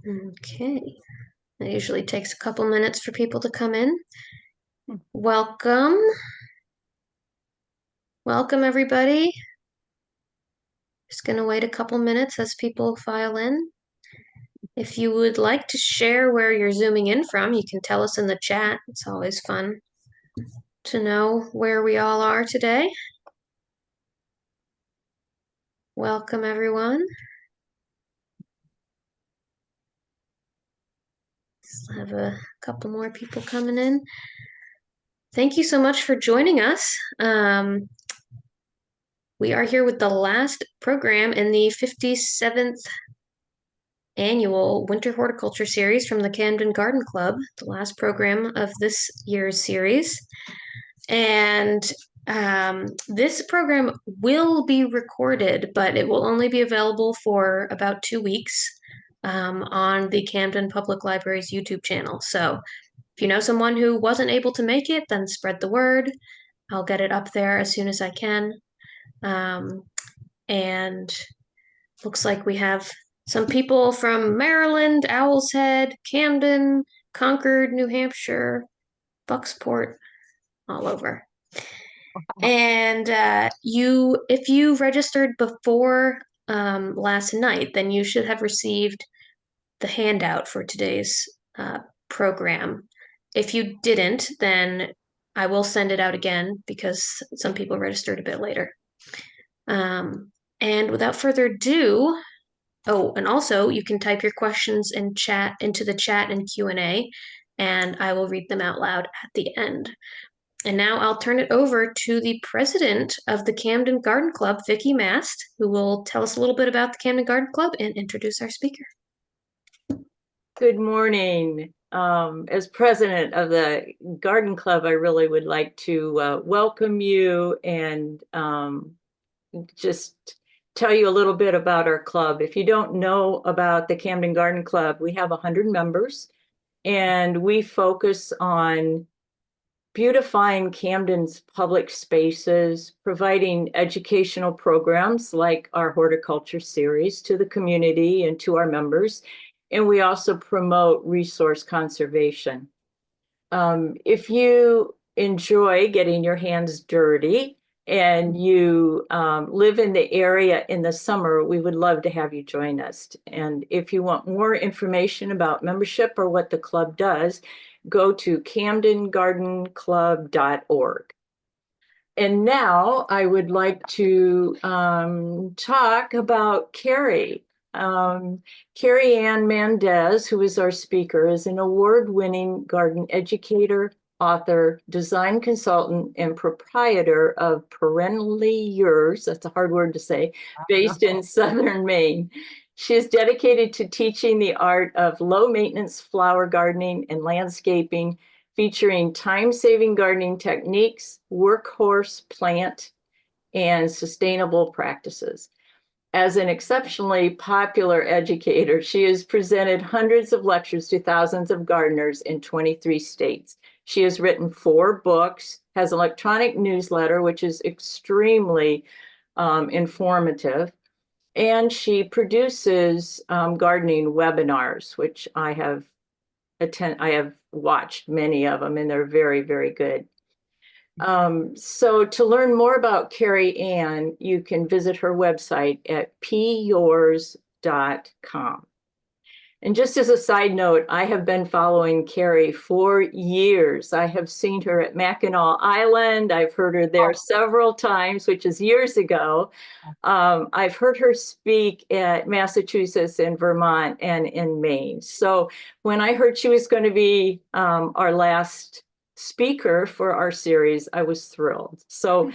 Okay. It usually takes a couple minutes for people to come in. Welcome. Welcome, everybody. Just going to wait a couple minutes as people file in. If you would like to share where you're zooming in from, you can tell us in the chat. It's always fun to know where we all are today. Welcome, everyone. Just have a couple more people coming in. Thank you so much for joining us. We are here with the last program in the 57th annual Winter Horticulture Series from the Camden Garden Club, the last program of this year's series. And this program will be recorded, but it will only be available for about 2 weeks on the Camden Public Library's YouTube channel. So if you know someone who wasn't able to make it, then spread the word. I'll get it up there as soon as I can. And looks like we have some people from Maryland, Owl's Head, Camden, Concord, New Hampshire, Bucksport, all over. And if you registered before last night, then you should have received the handout for today's program. If you didn't, then I will send it out again because some people registered a bit later. And without further ado, oh, and also you can type your questions in chat into the chat and Q&A, and I will read them out loud at the end. And now I'll turn it over to the president of the Camden Garden Club, Vicki Mast, who will tell us a little bit about the Camden Garden Club and introduce our speaker. Good morning. As president of the Garden Club, I really would like to welcome you and just tell you a little bit about our club. If you don't know about the Camden Garden Club, we have 100 members, and we focus on beautifying Camden's public spaces, providing educational programs like our horticulture series to the community and to our members. And we also promote resource conservation. If you enjoy getting your hands dirty and you live in the area in the summer, we would love to have you join us. And if you want more information about membership or what the club does, go to camdengardenclub.org. And now I would like to talk about Kerry. Kerry Ann Mendez, who is our speaker, is an award-winning garden educator, author, design consultant, and proprietor of Perennially Yours, that's a hard word to say, based in Southern Maine. She is dedicated to teaching the art of low-maintenance flower gardening and landscaping, featuring time-saving gardening techniques, workhorse plant, and sustainable practices. As an exceptionally popular educator, she has presented hundreds of lectures to thousands of gardeners in 23 states. She has written 4 books, has an electronic newsletter, which is extremely informative, and she produces gardening webinars, which I have watched many of them, and they're very, very good. So to learn more about Kerry Ann, you can visit her website at pyours.com. And just as a side note, I have been following Kerry for years. I have seen her at Mackinac Island. I've heard her there several times, which is years ago. I've heard her speak at Massachusetts and Vermont and in Maine. So when I heard she was going to be our last speaker for our series, I was thrilled. So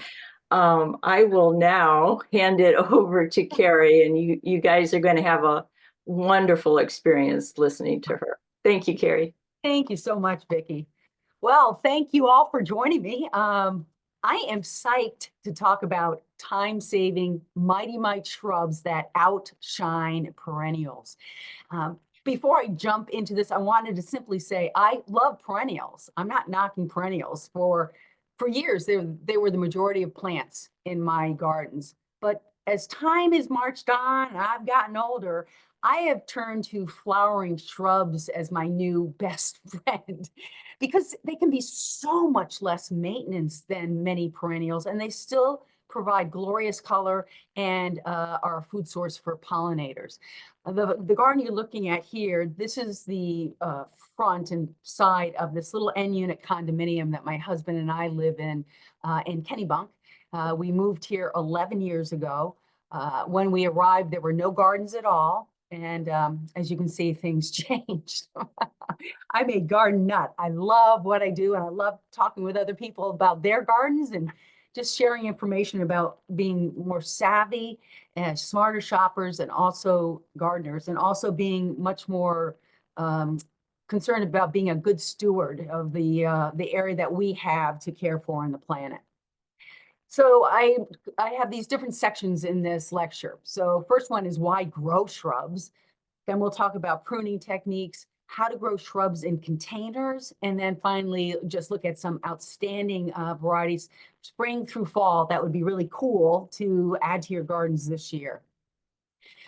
I will now hand it over to Kerry, and you guys are going to have a wonderful experience listening to her. Thank you, Kerry. Thank you so much, Vicki. Well, thank you all for joining me. I am psyched to talk about time-saving Mighty-Mite shrubs that outshine perennials. Before I jump into this, I wanted to simply say I love perennials. I'm not knocking perennials. For years, they were the majority of plants in my gardens. But as time has marched on and I've gotten older, I have turned to flowering shrubs as my new best friend because they can be so much less maintenance than many perennials, and they still provide glorious color and are a food source for pollinators. The garden you're looking at here, this is the front and side of this little N-unit condominium that my husband and I live in Kennebunk. We moved here 11 years ago. When we arrived, there were no gardens at all. And as you can see, things changed. I'm a garden nut. I love what I do, and I love talking with other people about their gardens and just sharing information about being more savvy and smarter shoppers and also gardeners, and also being much more concerned about being a good steward of the area that we have to care for on the planet. So I have these different sections in this lecture. So first one is why grow shrubs. Then we'll talk about pruning techniques, how to grow shrubs in containers, and then finally just look at some outstanding varieties, spring through fall, that would be really cool to add to your gardens this year.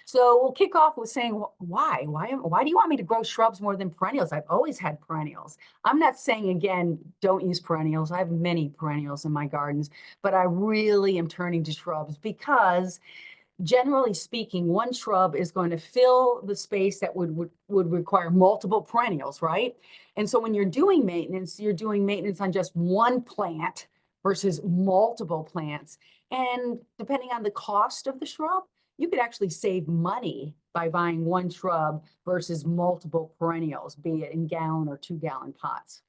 So we'll kick off with saying, why? Why do you want me to grow shrubs more than perennials? I've always had perennials. I'm not saying, again, don't use perennials. I have many perennials in my gardens, but I really am turning to shrubs because generally speaking, one shrub is going to fill the space that would require multiple perennials, right? And so when you're doing maintenance on just one plant versus multiple plants. And depending on the cost of the shrub, you could actually save money by buying one shrub versus multiple perennials, be it in gallon or 2-gallon pots.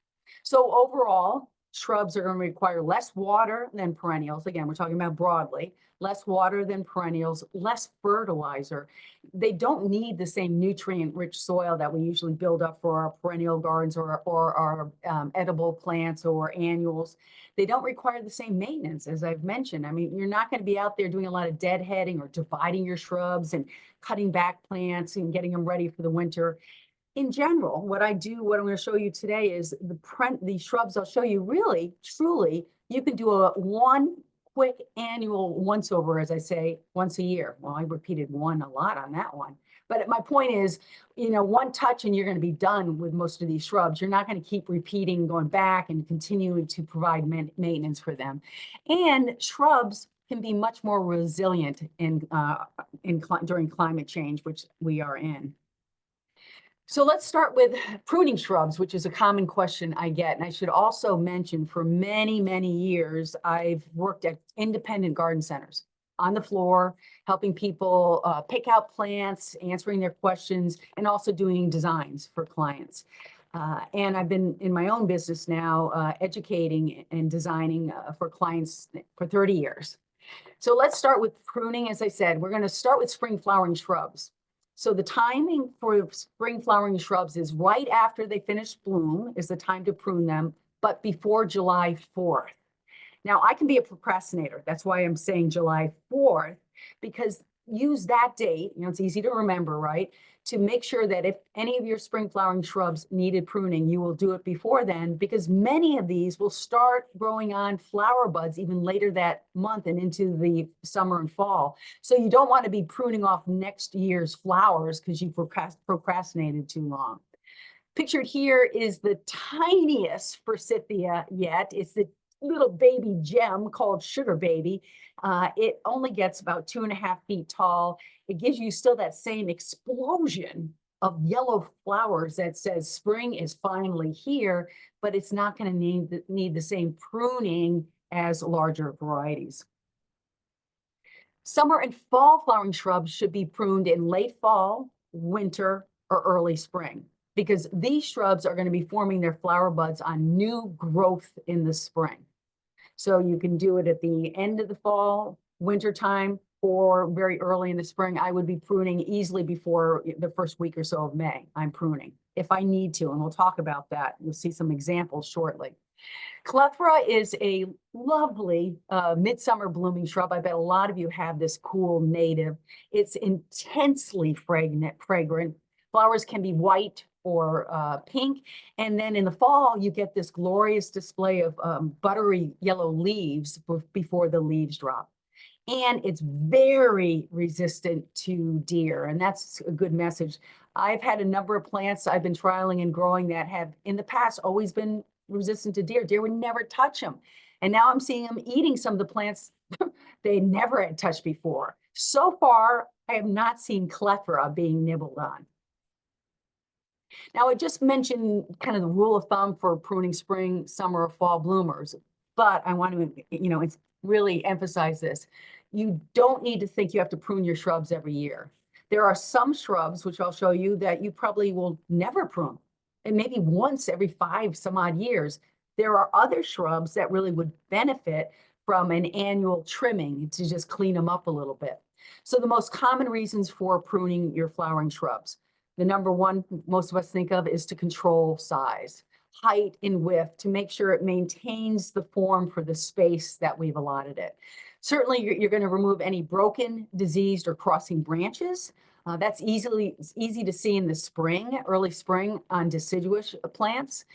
So overall, shrubs are going to require less water than perennials. Again, we're talking about broadly, less water than perennials, less fertilizer. They don't need the same nutrient-rich soil that we usually build up for our perennial gardens or our edible plants or annuals. They don't require the same maintenance, as I've mentioned. I mean, you're not going to be out there doing a lot of deadheading or dividing your shrubs and cutting back plants and getting them ready for the winter. In general, what I'm going to show you today is the shrubs I'll show you really, truly, you can do one quick annual once over, as I say, once a year. Well, I repeated one a lot on that one. But my point is, one touch and you're going to be done with most of these shrubs. You're not going to keep repeating, going back and continuing to provide maintenance for them. And shrubs can be much more resilient during climate change, which we are in. So let's start with pruning shrubs, which is a common question I get. And I should also mention, for many, many years, I've worked at independent garden centers on the floor, helping people pick out plants, answering their questions, and also doing designs for clients. And I've been in my own business now, educating and designing for clients for 30 years. So let's start with pruning. As I said, we're going to start with spring flowering shrubs. So the timing for spring flowering shrubs is right after they finish bloom is the time to prune them, but before July 4th. Now, I can be a procrastinator. That's why I'm saying July 4th, because use that date, it's easy to remember, right? To make sure that if any of your spring flowering shrubs needed pruning, you will do it before then, because many of these will start growing on flower buds even later that month and into the summer and fall. So you don't want to be pruning off next year's flowers because you procrastinated too long. Pictured here is the tiniest forsythia yet. It's the little baby gem called Sugar Baby. It only gets about 2.5 feet tall. It gives you still that same explosion of yellow flowers that says spring is finally here, but it's not going to need the same pruning as larger varieties. Summer and fall flowering shrubs should be pruned in late fall, winter, or early spring, because these shrubs are going to be forming their flower buds on new growth in the spring. So you can do it at the end of the fall, winter time, or very early in the spring. I would be pruning easily before the first week or so of May. I'm pruning if I need to, and we'll talk about that. You'll see some examples shortly. Clethra is a lovely midsummer blooming shrub. I bet a lot of you have this cool native. It's intensely fragrant. Flowers can be white or pink. And then in the fall, you get this glorious display of buttery yellow leaves before the leaves drop. and it's very resistant to deer, and that's a good message. I've had a number of plants I've been trialing and growing that have in the past always been resistant to deer. Deer would never touch them. And now I'm seeing them eating some of the plants they never had touched before. So far, I have not seen clethra being nibbled on. Now, I just mentioned kind of the rule of thumb for pruning spring, summer, or fall bloomers, but I want to, it's really emphasize this. You don't need to think you have to prune your shrubs every year. There are some shrubs, which I'll show you, that you probably will never prune, and maybe once every 5 some odd years. There are other shrubs that really would benefit from an annual trimming to just clean them up a little bit. So the most common reasons for pruning your flowering shrubs. The number one most of us think of is to control size, height, and width to make sure it maintains the form for the space that we've allotted it. Certainly, you're going to remove any broken, diseased, or crossing branches. That's easy to see in the spring, early spring on deciduous plants.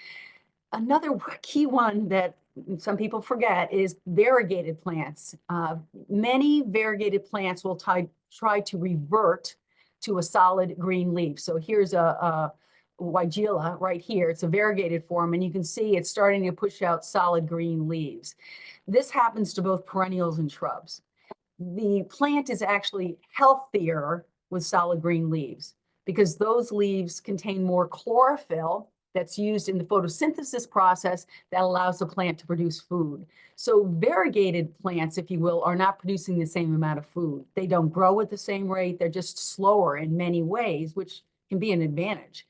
Another key one that some people forget is variegated plants. Many variegated plants will try to revert to a solid green leaf. So here's a Weigela right here. It's a variegated form, and you can see it's starting to push out solid green leaves. This happens to both perennials and shrubs. The plant is actually healthier with solid green leaves because those leaves contain more chlorophyll that's used in the photosynthesis process that allows the plant to produce food. So variegated plants, if you will, are not producing the same amount of food. They don't grow at the same rate. They're just slower in many ways, which can be an advantage.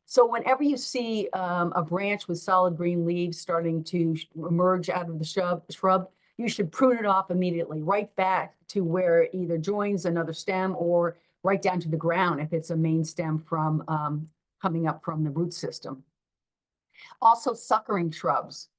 So whenever you see a branch with solid green leaves starting to emerge out of the shrub, you should prune it off immediately, right back to where it either joins another stem or right down to the ground if it's a main stem from coming up from the root system. Also, suckering shrubs.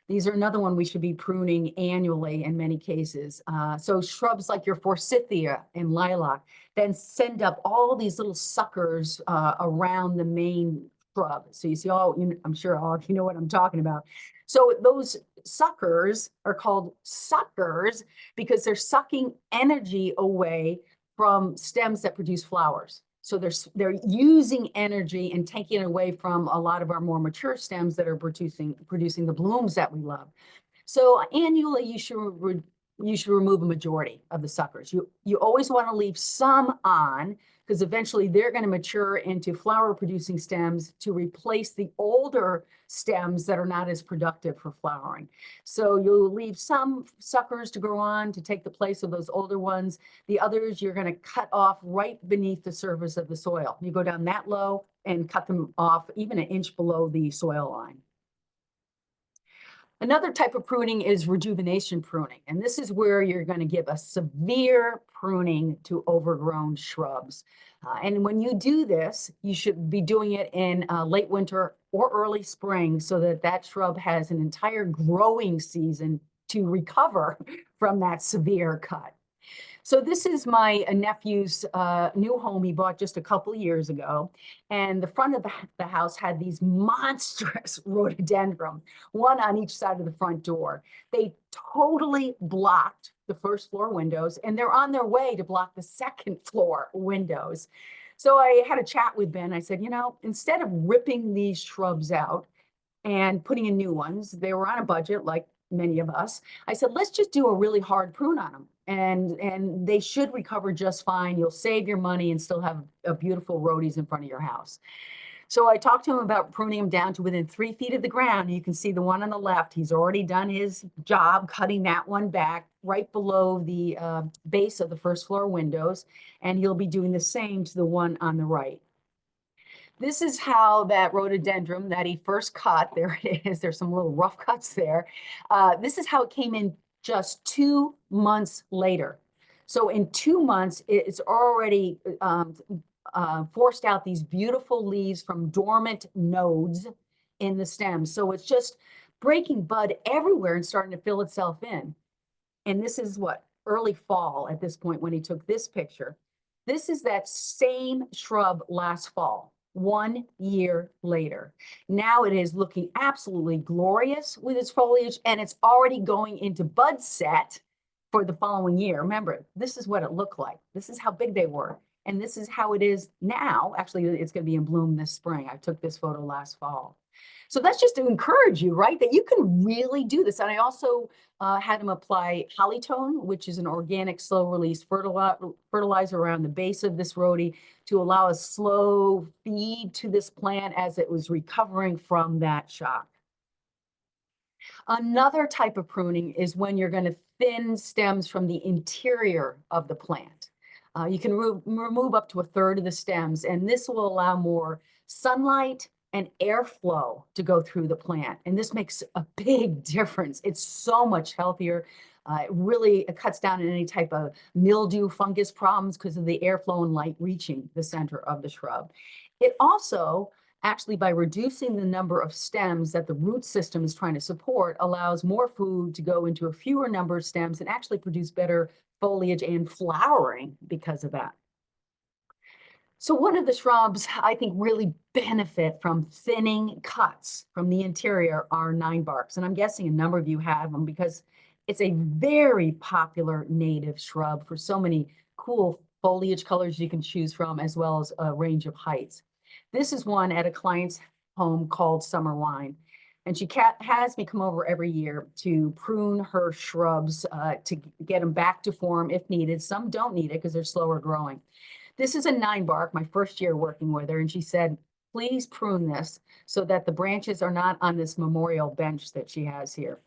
These are another one we should be pruning annually in many cases. So shrubs like your forsythia and lilac then send up all these little suckers around the main shrub. So you see I'm sure all of you know what I'm talking about. So those suckers are called suckers because they're sucking energy away from stems that produce flowers. So they're using energy and taking it away from a lot of our more mature stems that are producing the blooms that we love. So annually, you should remove a majority of the suckers. You always want to leave some on because eventually they're going to mature into flower-producing stems to replace the older stems that are not as productive for flowering. So you'll leave some suckers to grow on to take the place of those older ones. The others you're going to cut off right beneath the surface of the soil. You go down that low and cut them off even an inch below the soil line. Another type of pruning is rejuvenation pruning, and this is where you're going to give a severe pruning to overgrown shrubs. And when you do this, you should be doing it in late winter or early spring so that that shrub has an entire growing season to recover from that severe cut. So this is my nephew's new home he bought just a couple years ago. And the front of the house had these monstrous rhododendron, one on each side of the front door. They totally blocked the first floor windows, and they're on their way to block the second floor windows. So I had a chat with Ben. I said, instead of ripping these shrubs out and putting in new ones, they were on a budget like many of us. I said, let's just do a really hard prune on them. And they should recover just fine. You'll save your money and still have a beautiful rhodies in front of your house. So I talked to him about pruning them down to within 3 feet of the ground. You can see the one on the left. He's already done his job cutting that one back right below the base of the first floor windows. And he'll be doing the same to the one on the right. This is how that rhododendron that he first cut, there it is, there's some little rough cuts there. This is how it came in just 2 months later. So in 2 months, it's already forced out these beautiful leaves from dormant nodes in the stem. So it's just breaking bud everywhere and starting to fill itself in. And this is what, early fall at this point when he took this picture. This is that same shrub last fall. 1 year later. Now it is looking absolutely glorious with its foliage, and it's already going into bud set for the following year. Remember, this is what it looked like. This is how big they were. And this is how it is now. Actually, it's going to be in bloom this spring. I took this photo last fall. So that's just to encourage you, right? That you can really do this. And I also had him apply Hollytone, which is an organic slow release fertilizer around the base of this rhodie to allow a slow feed to this plant as it was recovering from that shock. Another type of pruning is when you're going to thin stems from the interior of the plant. You can remove up to a third of the stems, and this will allow more sunlight and airflow to go through the plant. And this makes a big difference. It's so much healthier. It cuts down on any type of mildew, fungus problems because of the airflow and light reaching the center of the shrub. It also, actually, by reducing the number of stems that the root system is trying to support, allows more food to go into a fewer number of stems and actually produce better foliage and flowering because of that. So one of the shrubs I think really benefit from thinning cuts from the interior are 9-barks. And I'm guessing a number of you have them because it's a very popular native shrub for so many cool foliage colors you can choose from, as well as a range of heights. This is one at a client's home called Summer Wine. And she has me come over every year to prune her shrubs to get them back to form if needed. Some don't need it because they're slower growing. This is a 9-bark, my first year working with her, and she said, please prune this so that the branches are not on this memorial bench that she has here.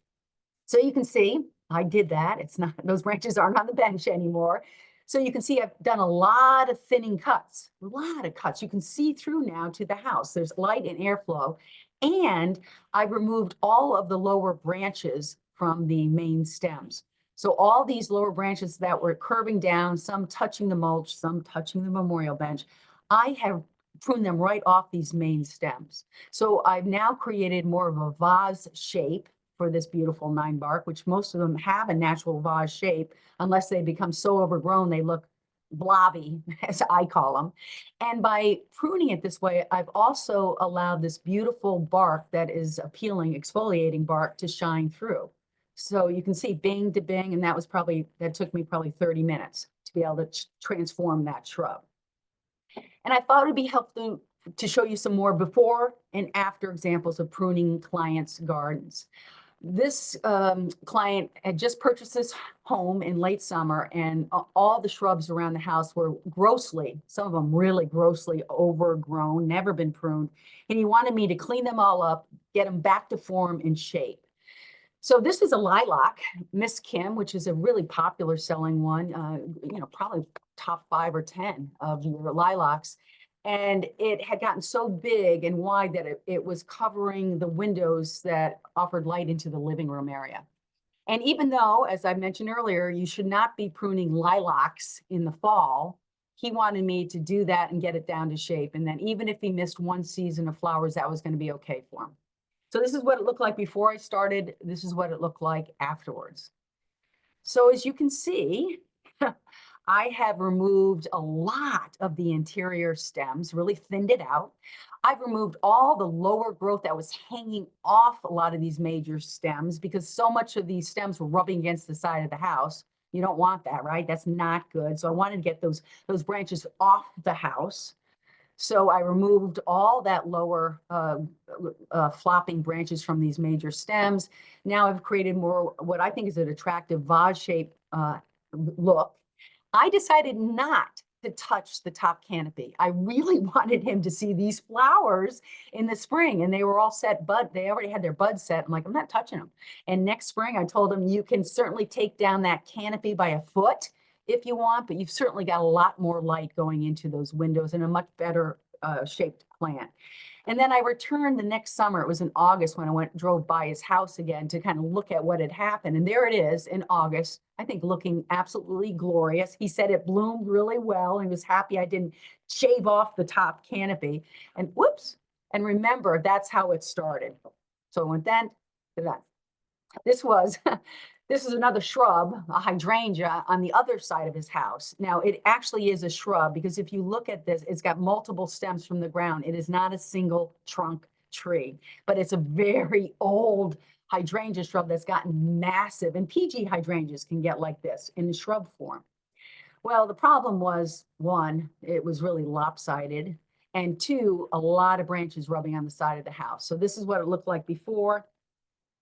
So you can see, I did that. It's not, those branches aren't on the bench anymore. So you can see I've done a lot of thinning cuts, a lot of cuts. You can see through now to the house. There's light and airflow. And I've removed all of the lower branches from the main stems. So all these lower branches that were curving down, some touching the mulch, some touching the memorial bench, I have pruned them right off these main stems. So I've now created more of a vase shape for this beautiful 9-bark, which most of them have a natural vase shape, unless they become so overgrown they look blobby, as I call them. And by pruning it this way, I've also allowed this beautiful bark that is appealing, exfoliating bark to shine through. So you can see bing to bing, and that took me probably 30 minutes to be able to transform that shrub. And I thought it'd be helpful to show you some more before and after examples of pruning clients' gardens. This client had just purchased this home in late summer, and all the shrubs around the house were some of them really grossly overgrown, never been pruned. And he wanted me to clean them all up, get them back to form and shape. So this is a lilac, Miss Kim, which is a really popular selling one, probably top 5 or 10 of your lilacs. And it had gotten so big and wide that it was covering the windows that offered light into the living room area. And even though, as I mentioned earlier, you should not be pruning lilacs in the fall, he wanted me to do that and get it down to shape. And then even if he missed one season of flowers, that was going to be okay for him. So this is what it looked like before I started. This is what it looked like afterwards. So as you can see, I have removed a lot of the interior stems, really thinned it out. I've removed all the lower growth that was hanging off a lot of these major stems because so much of these stems were rubbing against the side of the house. You don't want that, right? That's not good. So I wanted to get those branches off the house. So I removed all that lower flopping branches from these major stems. Now I've created more what I think is an attractive vase-shaped look. I decided not to touch the top canopy. I really wanted him to see these flowers in the spring, and they were all set bud. They already had their buds set. I'm like, I'm not touching them. And next spring, I told him, you can certainly take down that canopy by a foot if you want, but you've certainly got a lot more light going into those windows and a much better shaped plant. And then I returned the next summer. It was in August when I drove by his house again to kind of look at what had happened. And there it is in August, I think looking absolutely glorious. He said it bloomed really well. He was happy I didn't shave off the top canopy. And whoops. And remember, that's how it started. So I went then to that. This is another shrub, a hydrangea, on the other side of his house. Now, it actually is a shrub because if you look at this, it's got multiple stems from the ground. It is not a single trunk tree, but it's a very old hydrangea shrub that's gotten massive, and PG hydrangeas can get like this in the shrub form. Well, the problem was, one, it was really lopsided, and two, a lot of branches rubbing on the side of the house. So this is what it looked like before.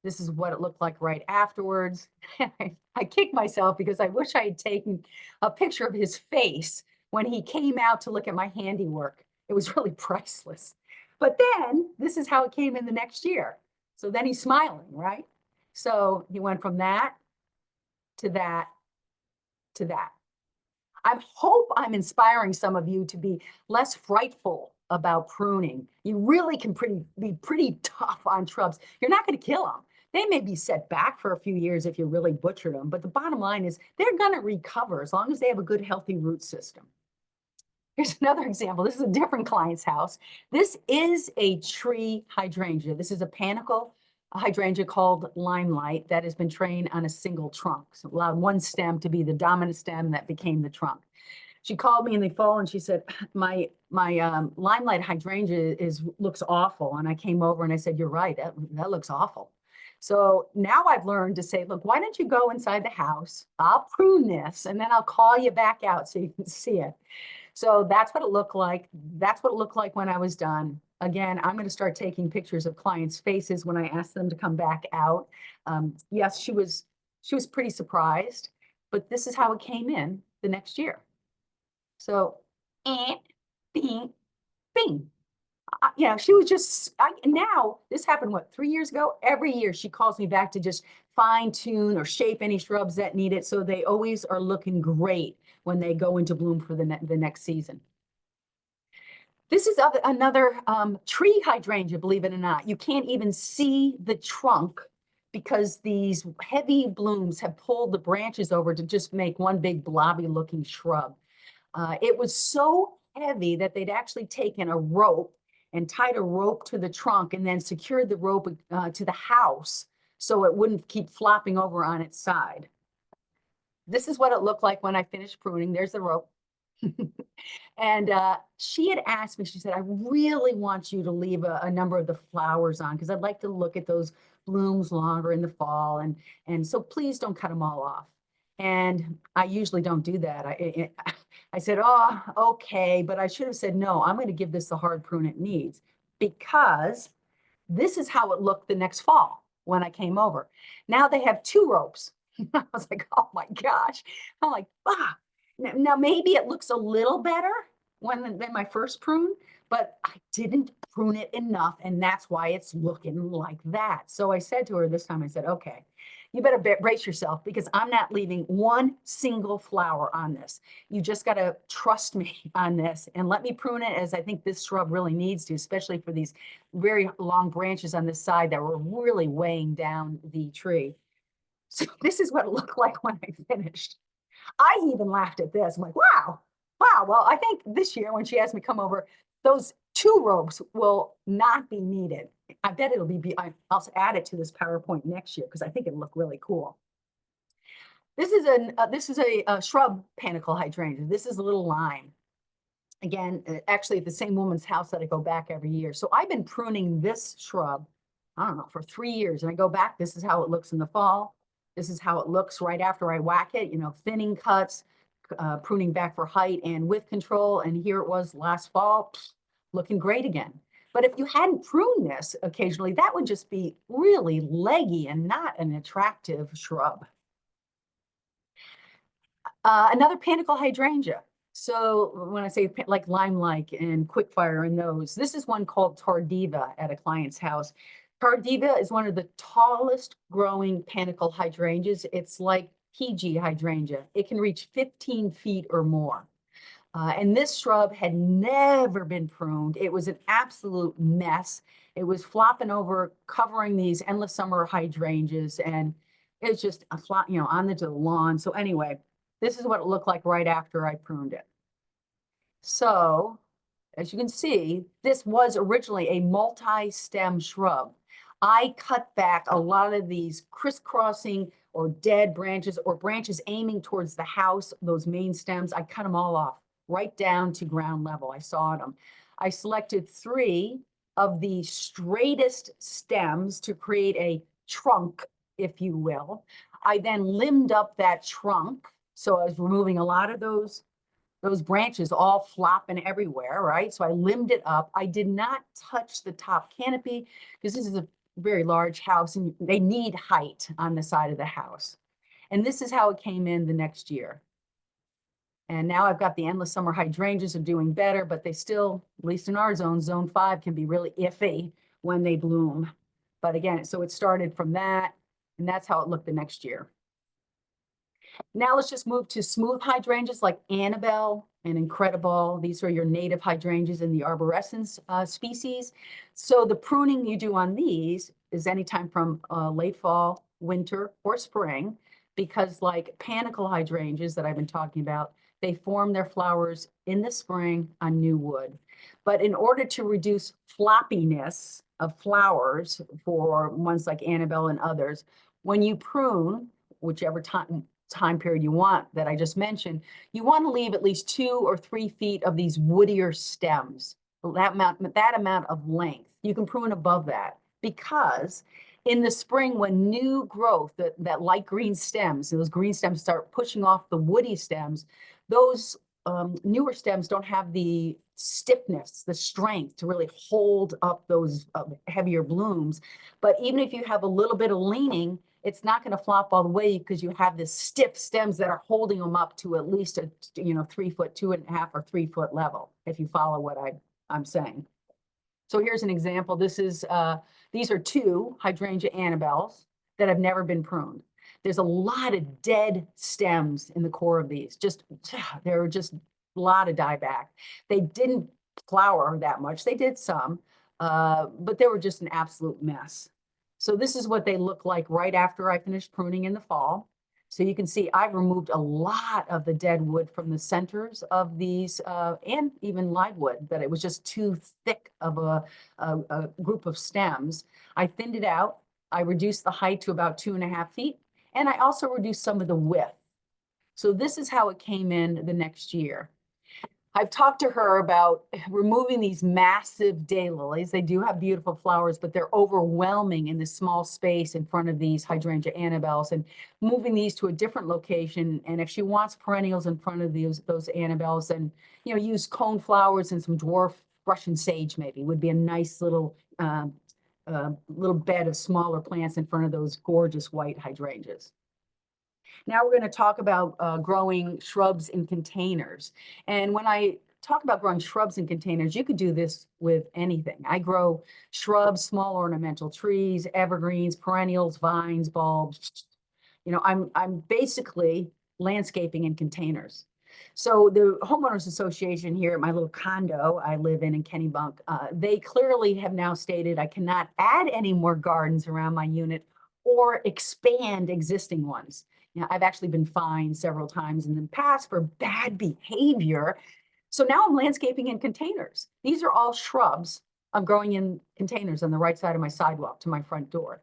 This is what it looked like right afterwards. I kicked myself because I wish I had taken a picture of his face when he came out to look at my handiwork. It was really priceless. But then this is how it came in the next year. So then he's smiling, right? So he went from that to that to that. I hope I'm inspiring some of you to be less frightful about pruning. You really can be pretty tough on shrubs. You're not going to kill them. They may be set back for a few years if you really butchered them, but the bottom line is they're going to recover as long as they have a good, healthy root system. Here's another example. This is a different client's house. This is a tree hydrangea. This is a panicle hydrangea called Limelight that has been trained on a single trunk. So allowed one stem to be the dominant stem that became the trunk. She called me in the fall and she said, my Limelight hydrangea looks awful. And I came over and I said, you're right, that looks awful. So now I've learned to say, look, why don't you go inside the house? I'll prune this and then I'll call you back out so you can see it. So that's what it looked like. That's what it looked like when I was done. Again, I'm going to start taking pictures of clients' faces when I ask them to come back out. Yes, she was pretty surprised, but this is how it came in the next year. So, bing, bing. You know, she was just, now this happened, what, 3 years ago? Every year she calls me back to just fine tune or shape any shrubs that need it. So they always are looking great when they go into bloom for the next season. This is another tree hydrangea, believe it or not. You can't even see the trunk because these heavy blooms have pulled the branches over to just make one big blobby looking shrub. It was so heavy that they'd actually taken a rope and tied a rope to the trunk and then secured the rope to the house so it wouldn't keep flopping over on its side. This is what it looked like when I finished pruning. There's the rope. And she had asked me, she said, I really want you to leave a number of the flowers on because I'd like to look at those blooms longer in the fall. And so please don't cut them all off. And I usually don't do that. I said, oh, okay. But I should have said, no, I'm going to give this the hard prune it needs because this is how it looked the next fall when I came over. Now they have 2 ropes. I was like, oh my gosh. I'm like, ah. Now, maybe it looks a little better than my first prune, but I didn't prune it enough, and that's why it's looking like that. So I said to her this time, I said, okay, you better brace yourself because I'm not leaving one single flower on this. You just got to trust me on this and let me prune it as I think this shrub really needs to, especially for these very long branches on this side that were really weighing down the tree. So this is what it looked like when I finished. I even laughed at this. I'm like, wow. Well, I think this year when she asked me to come over, those 2 ropes will not be needed. I bet it'll be, I'll add it to this PowerPoint next year because I think it'll look really cool. This is a shrub panicle hydrangea. This is a little lime. Again, actually at the same woman's house that I go back every year. So I've been pruning this shrub, I don't know, for 3 years. And I go back, this is how it looks in the fall. This is how it looks right after I whack it, you know, thinning cuts, pruning back for height and width control. And here it was last fall, looking great again. But if you hadn't pruned this occasionally, that would just be really leggy and not an attractive shrub. Another panicle hydrangea. So when I say like Limelight and Quickfire and those, this is one called Tardiva at a client's house. Tardiva is one of the tallest growing panicle hydrangeas. It's like PG hydrangea. It can reach 15 feet or more. And this shrub had never been pruned. It was an absolute mess. It was flopping over, covering these endless summer hydrangeas, and it's just a flop, you know, on the lawn. So anyway, this is what it looked like right after I pruned it. So as you can see, this was originally a multi-stem shrub. I cut back a lot of these crisscrossing or dead branches or branches aiming towards the house, those main stems. I cut them all off right down to ground level. I sawed them. I selected 3 of the straightest stems to create a trunk, if you will. I then limbed up that trunk. So I was removing a lot of those branches all flopping everywhere, right? So I limbed it up. I did not touch the top canopy because this is a very large house and they need height on the side of the house. And this is how it came in the next year. And now I've got the endless summer hydrangeas are doing better, but they still, at least in our zone, zone 5 can be really iffy when they bloom. But again, so it started from that, and that's how it looked the next year. Now let's just move to smooth hydrangeas like Annabelle and Incredible. These are your native hydrangeas in the arborescens species. So the pruning you do on these is anytime from late fall, winter, or spring, because like panicle hydrangeas that I've been talking about, they form their flowers in the spring on new wood. But in order to reduce floppiness of flowers for ones like Annabelle and others, when you prune, whichever time period you want that I just mentioned, you want to leave at least 2 or 3 feet of these woodier stems, that amount of length. You can prune above that because in the spring when new growth, that light green stems, those green stems start pushing off the woody stems, those newer stems don't have the stiffness, the strength to really hold up those heavier blooms. But even if you have a little bit of leaning, it's not going to flop all the way because you have this stiff stems that are holding them up to at least a 3 foot, 2.5 or 3 foot level, if you follow what I'm saying. So here's an example. These are 2 hydrangea Annabelles that have never been pruned. There's a lot of dead stems in the core of these. There were just a lot of dieback. They didn't flower that much. They did some, but they were just an absolute mess. So this is what they look like right after I finished pruning in the fall. So you can see I've removed a lot of the dead wood from the centers of these and even live wood, that it was just too thick of a group of stems. I thinned it out. I reduced the height to about 2.5 feet. And I also reduced some of the width. So this is how it came in the next year. I've talked to her about removing these massive daylilies. They do have beautiful flowers, but they're overwhelming in this small space in front of these hydrangea Annabelles, and moving these to a different location. And if she wants perennials in front of those Annabelles, then use cone flowers and some dwarf Russian sage maybe would be a nice little bed of smaller plants in front of those gorgeous white hydrangeas. Now we're going to talk about growing shrubs in containers. And when I talk about growing shrubs in containers, you could do this with anything. I grow shrubs, small ornamental trees, evergreens, perennials, vines, bulbs. I'm basically landscaping in containers. So the homeowners association here at my little condo I live in Kennebunk, they clearly have now stated I cannot add any more gardens around my unit or expand existing ones. I've actually been fined several times in the past for bad behavior. So now I'm landscaping in containers. These are all shrubs I'm growing in containers on the right side of my sidewalk to my front door.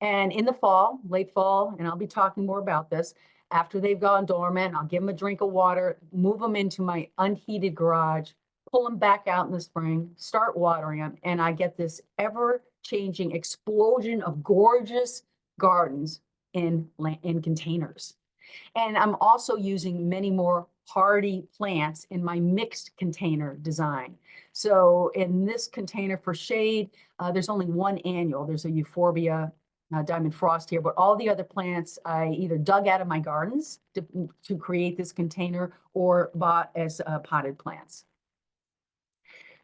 And in the fall, late fall, and I'll be talking more about this, after they've gone dormant, I'll give them a drink of water, move them into my unheated garage, pull them back out in the spring, start watering them, and I get this ever-changing explosion of gorgeous gardens in containers. And I'm also using many more hardy plants in my mixed container design. So in this container for shade, there's only one annual. There's a euphorbia diamond frost here, but all the other plants I either dug out of my gardens to create this container or bought as potted plants.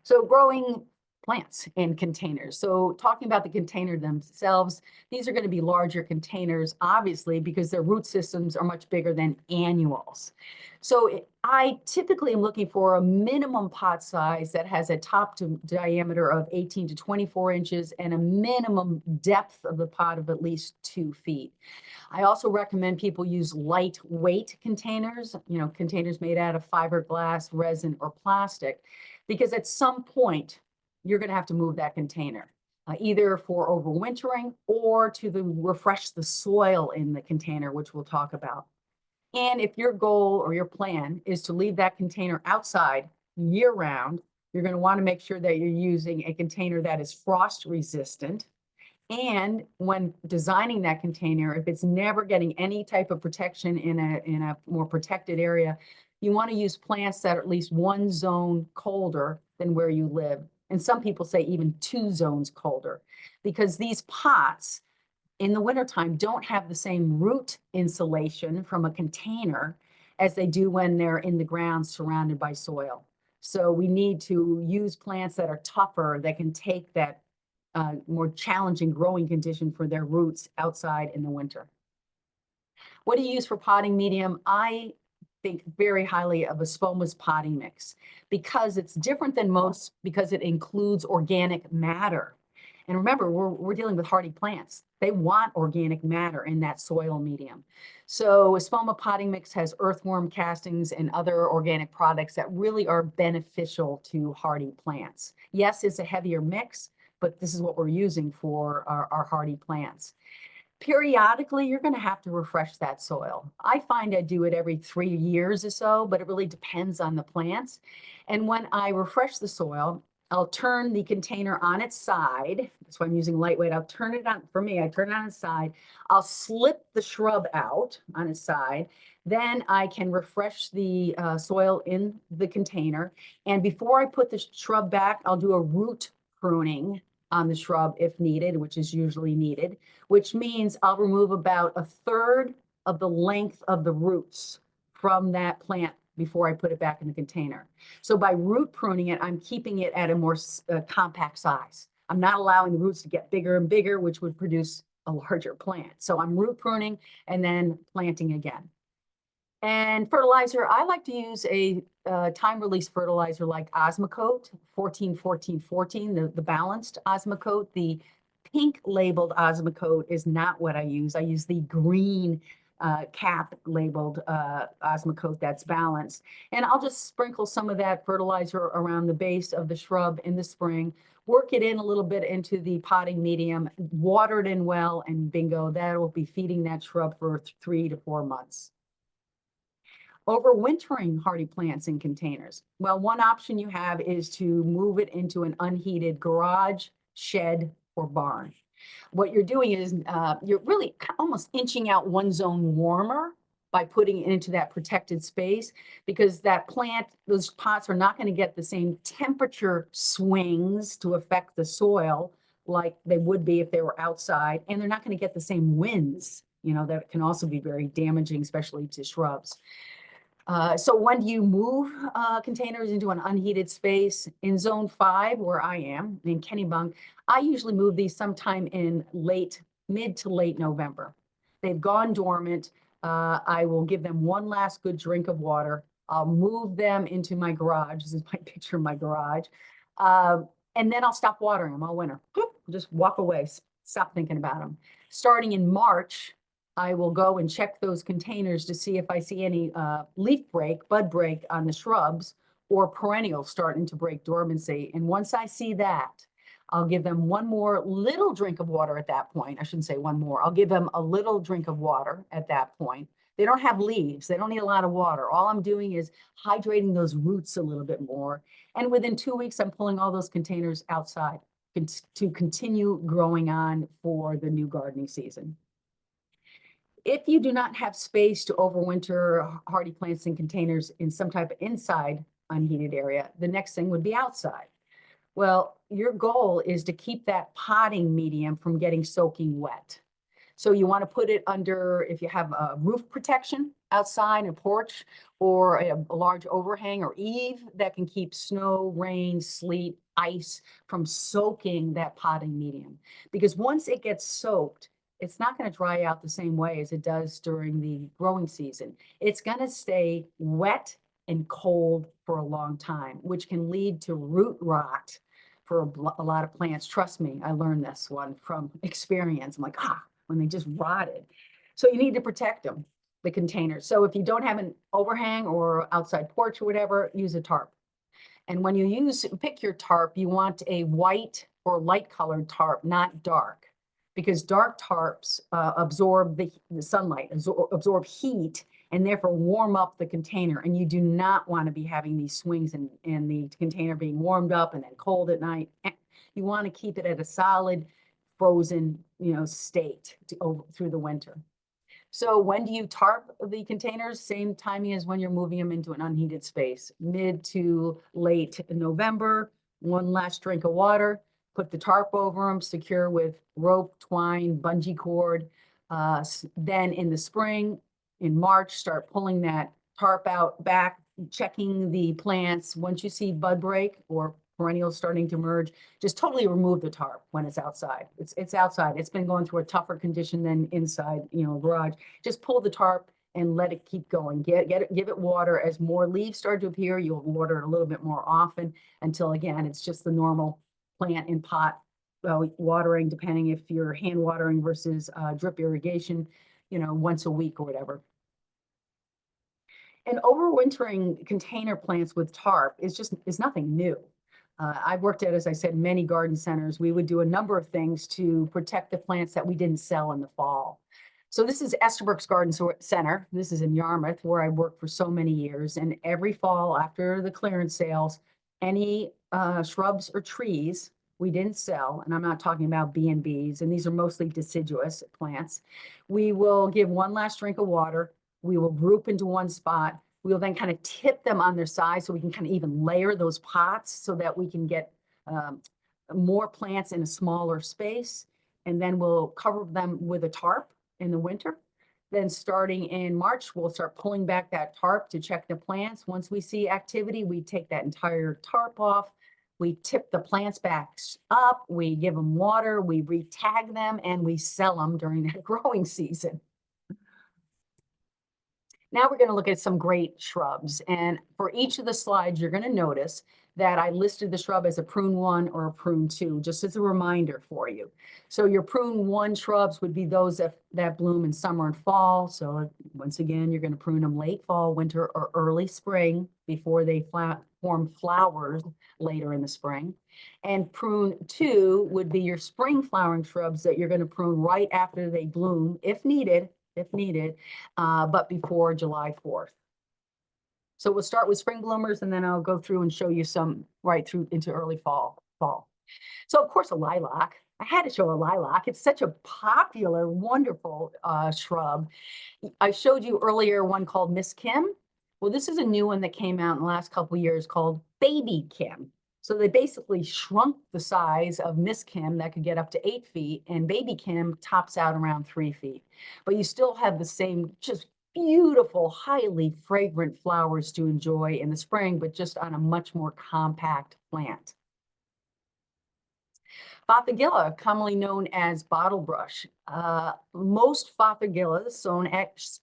So growing plants in containers. So talking about the container themselves, these are going to be larger containers, obviously, because their root systems are much bigger than annuals. So I typically am looking for a minimum pot size that has a top to diameter of 18 to 24 inches and a minimum depth of the pot of at least 2 feet. I also recommend people use lightweight containers, containers made out of fiberglass, resin, or plastic, because at some point, you're going to have to move that container, either for overwintering or to refresh the soil in the container, which we'll talk about. And if your goal or your plan is to leave that container outside year round, you're going to want to make sure that you're using a container that is frost resistant And when designing that container, if it's never getting any type of protection in a more protected area, you want to use plants that are at least one zone colder than where you live. And some people say even 2 zones colder, because these pots in the wintertime don't have the same root insulation from a container as they do when they're in the ground surrounded by soil. So we need to use plants that are tougher, that can take that more challenging growing condition for their roots outside in the winter. What do you use for potting medium? I think very highly of a Spoma's potting mix because it's different than most, because it includes organic matter. And remember, we're dealing with hardy plants. They want organic matter in that soil medium. So a Spoma potting mix has earthworm castings and other organic products that really are beneficial to hardy plants. Yes, it's a heavier mix, but this is what we're using for our hardy plants. Periodically, you're going to have to refresh that soil. I find I do it every 3 years or so, but it really depends on the plants. And when I refresh the soil, I'll turn the container on its side. That's why I'm using lightweight. I'll turn it on, for me, I turn it on its side. I'll slip the shrub out on its side. Then I can refresh the soil in the container. And before I put the shrub back, I'll do a root pruning on the shrub if needed, which is usually needed, which means I'll remove about 1/3 of the length of the roots from that plant before I put it back in the container. So by root pruning it, I'm keeping it at a more compact size. I'm not allowing the roots to get bigger and bigger, which would produce a larger plant. So I'm root pruning and then planting again. And fertilizer, I like to use a time-release fertilizer like Osmocote, 14-14-14, the balanced Osmocote. The pink labeled Osmocote is not what I use. I use the green cap labeled Osmocote that's balanced. And I'll just sprinkle some of that fertilizer around the base of the shrub in the spring, work it in a little bit into the potting medium, water it in well, and bingo, that will be feeding that shrub for 3 to 4 months. Overwintering hardy plants in containers. Well, one option you have is to move it into an unheated garage, shed, or barn. What you're doing is you're really almost inching out one zone warmer by putting it into that protected space, because that plant, those pots are not going to get the same temperature swings to affect the soil like they would be if they were outside, and they're not going to get the same winds, that can also be very damaging, especially to shrubs. So when you move containers into an unheated space in zone 5, where I am in Kennebunk, I usually move these sometime in mid to late November. They've gone dormant. I will give them one last good drink of water. I'll move them into my garage. This is my picture of my garage. And then I'll stop watering them all winter. Just walk away, stop thinking about them. Starting in March, I will go and check those containers to see if I see any leaf break, bud break on the shrubs, or perennials starting to break dormancy. And once I see that, I'll give them one more little drink of water at that point. I shouldn't say one more. I'll give them a little drink of water at that point. They don't have leaves. They don't need a lot of water. All I'm doing is hydrating those roots a little bit more. And within 2 weeks, I'm pulling all those containers outside to continue growing on for the new gardening season. If you do not have space to overwinter hardy plants in containers in some type of inside unheated area, the next thing would be outside. Well, your goal is to keep that potting medium from getting soaking wet. So you want to put it under, if you have a roof protection outside, a porch, or a large overhang or eave that can keep snow, rain, sleet, ice from soaking that potting medium. Because once it gets soaked, it's not going to dry out the same way as it does during the growing season. It's going to stay wet and cold for a long time, which can lead to root rot for a lot of plants. Trust me, I learned this one from experience. I'm like, when they just rotted. So you need to protect them, the containers. So if you don't have an overhang or outside porch or whatever, use a tarp. And when you pick your tarp, you want a white or light colored tarp, not dark, because dark tarps absorb the sunlight, absorb heat, and therefore warm up the container. And you do not want to be having these swings in the container being warmed up and then cold at night. You want to keep it at a solid frozen, state through the winter. So when do you tarp the containers? Same timing as when you're moving them into an unheated space, mid to late November. One last drink of water, put the tarp over them, secure with rope, twine, bungee cord. Then in the spring, in March, start pulling that tarp out back, checking the plants. Once you see bud break or perennials starting to emerge, just totally remove the tarp when it's outside. It's outside. It's been going through a tougher condition than inside, garage. Just pull the tarp and let it keep going. Give it water. As more leaves start to appear, you'll water it a little bit more often until, again, it's just the normal plant in pot watering, depending if you're hand watering versus drip irrigation, once a week or whatever. And overwintering container plants with tarp is nothing new. I've worked at, as I said, many garden centers. We would do a number of things to protect the plants that we didn't sell in the fall. So this is Estabrook's Garden Center. This is in Yarmouth, where I worked for so many years. And every fall after the clearance sales, any shrubs or trees we didn't sell, and I'm not talking about B&Bs, and these are mostly deciduous plants, we will give one last drink of water. We will group into one spot. We'll then kind of tip them on their side so we can kind of even layer those pots so that we can get more plants in a smaller space. And then we'll cover them with a tarp in the winter. Then starting in March, we'll start pulling back that tarp to check the plants. Once we see activity, we take that entire tarp off. We tip the plants back up. We give them water. We re-tag them and we sell them during that growing season. Now we're going to look at some great shrubs. And for each of the slides, you're going to notice that I listed the shrub as a prune 1 or a prune 2, just as a reminder for you. So your prune 1 shrubs would be those that bloom in summer and fall. So once again, you're going to prune them late fall, winter, or early spring before they form flowers later in the spring. And prune 2 would be your spring flowering shrubs that you're going to prune right after they bloom, if needed, but before July 4th. So we'll start with spring bloomers, and then I'll go through and show you some right through into early fall. So of course, a lilac. I had to show a lilac. It's such a popular, wonderful shrub. I showed you earlier one called Miss Kim. Well, this is a new one that came out in the last couple of years called Baby Kim. So they basically shrunk the size of Miss Kim that could get up to 8 feet, and Baby Kim tops out around 3 feet. But you still have the same just beautiful, highly fragrant flowers to enjoy in the spring, but just on a much more compact plant. Fothergilla, commonly known as bottlebrush. Most fothergillas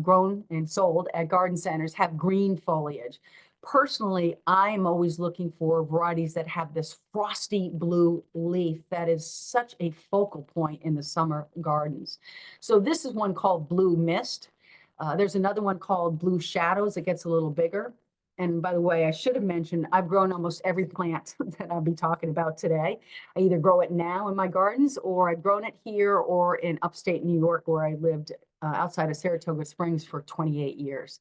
grown and sold at garden centers have green foliage. Personally, I'm always looking for varieties that have this frosty blue leaf that is such a focal point in the summer gardens. So this is one called Blue Mist. There's another one called Blue Shadows. It gets a little bigger. And by the way, I should have mentioned, I've grown almost every plant that I'll be talking about today. I either grow it now in my gardens, or I've grown it here or in upstate New York, where I lived outside of Saratoga Springs for 28 years.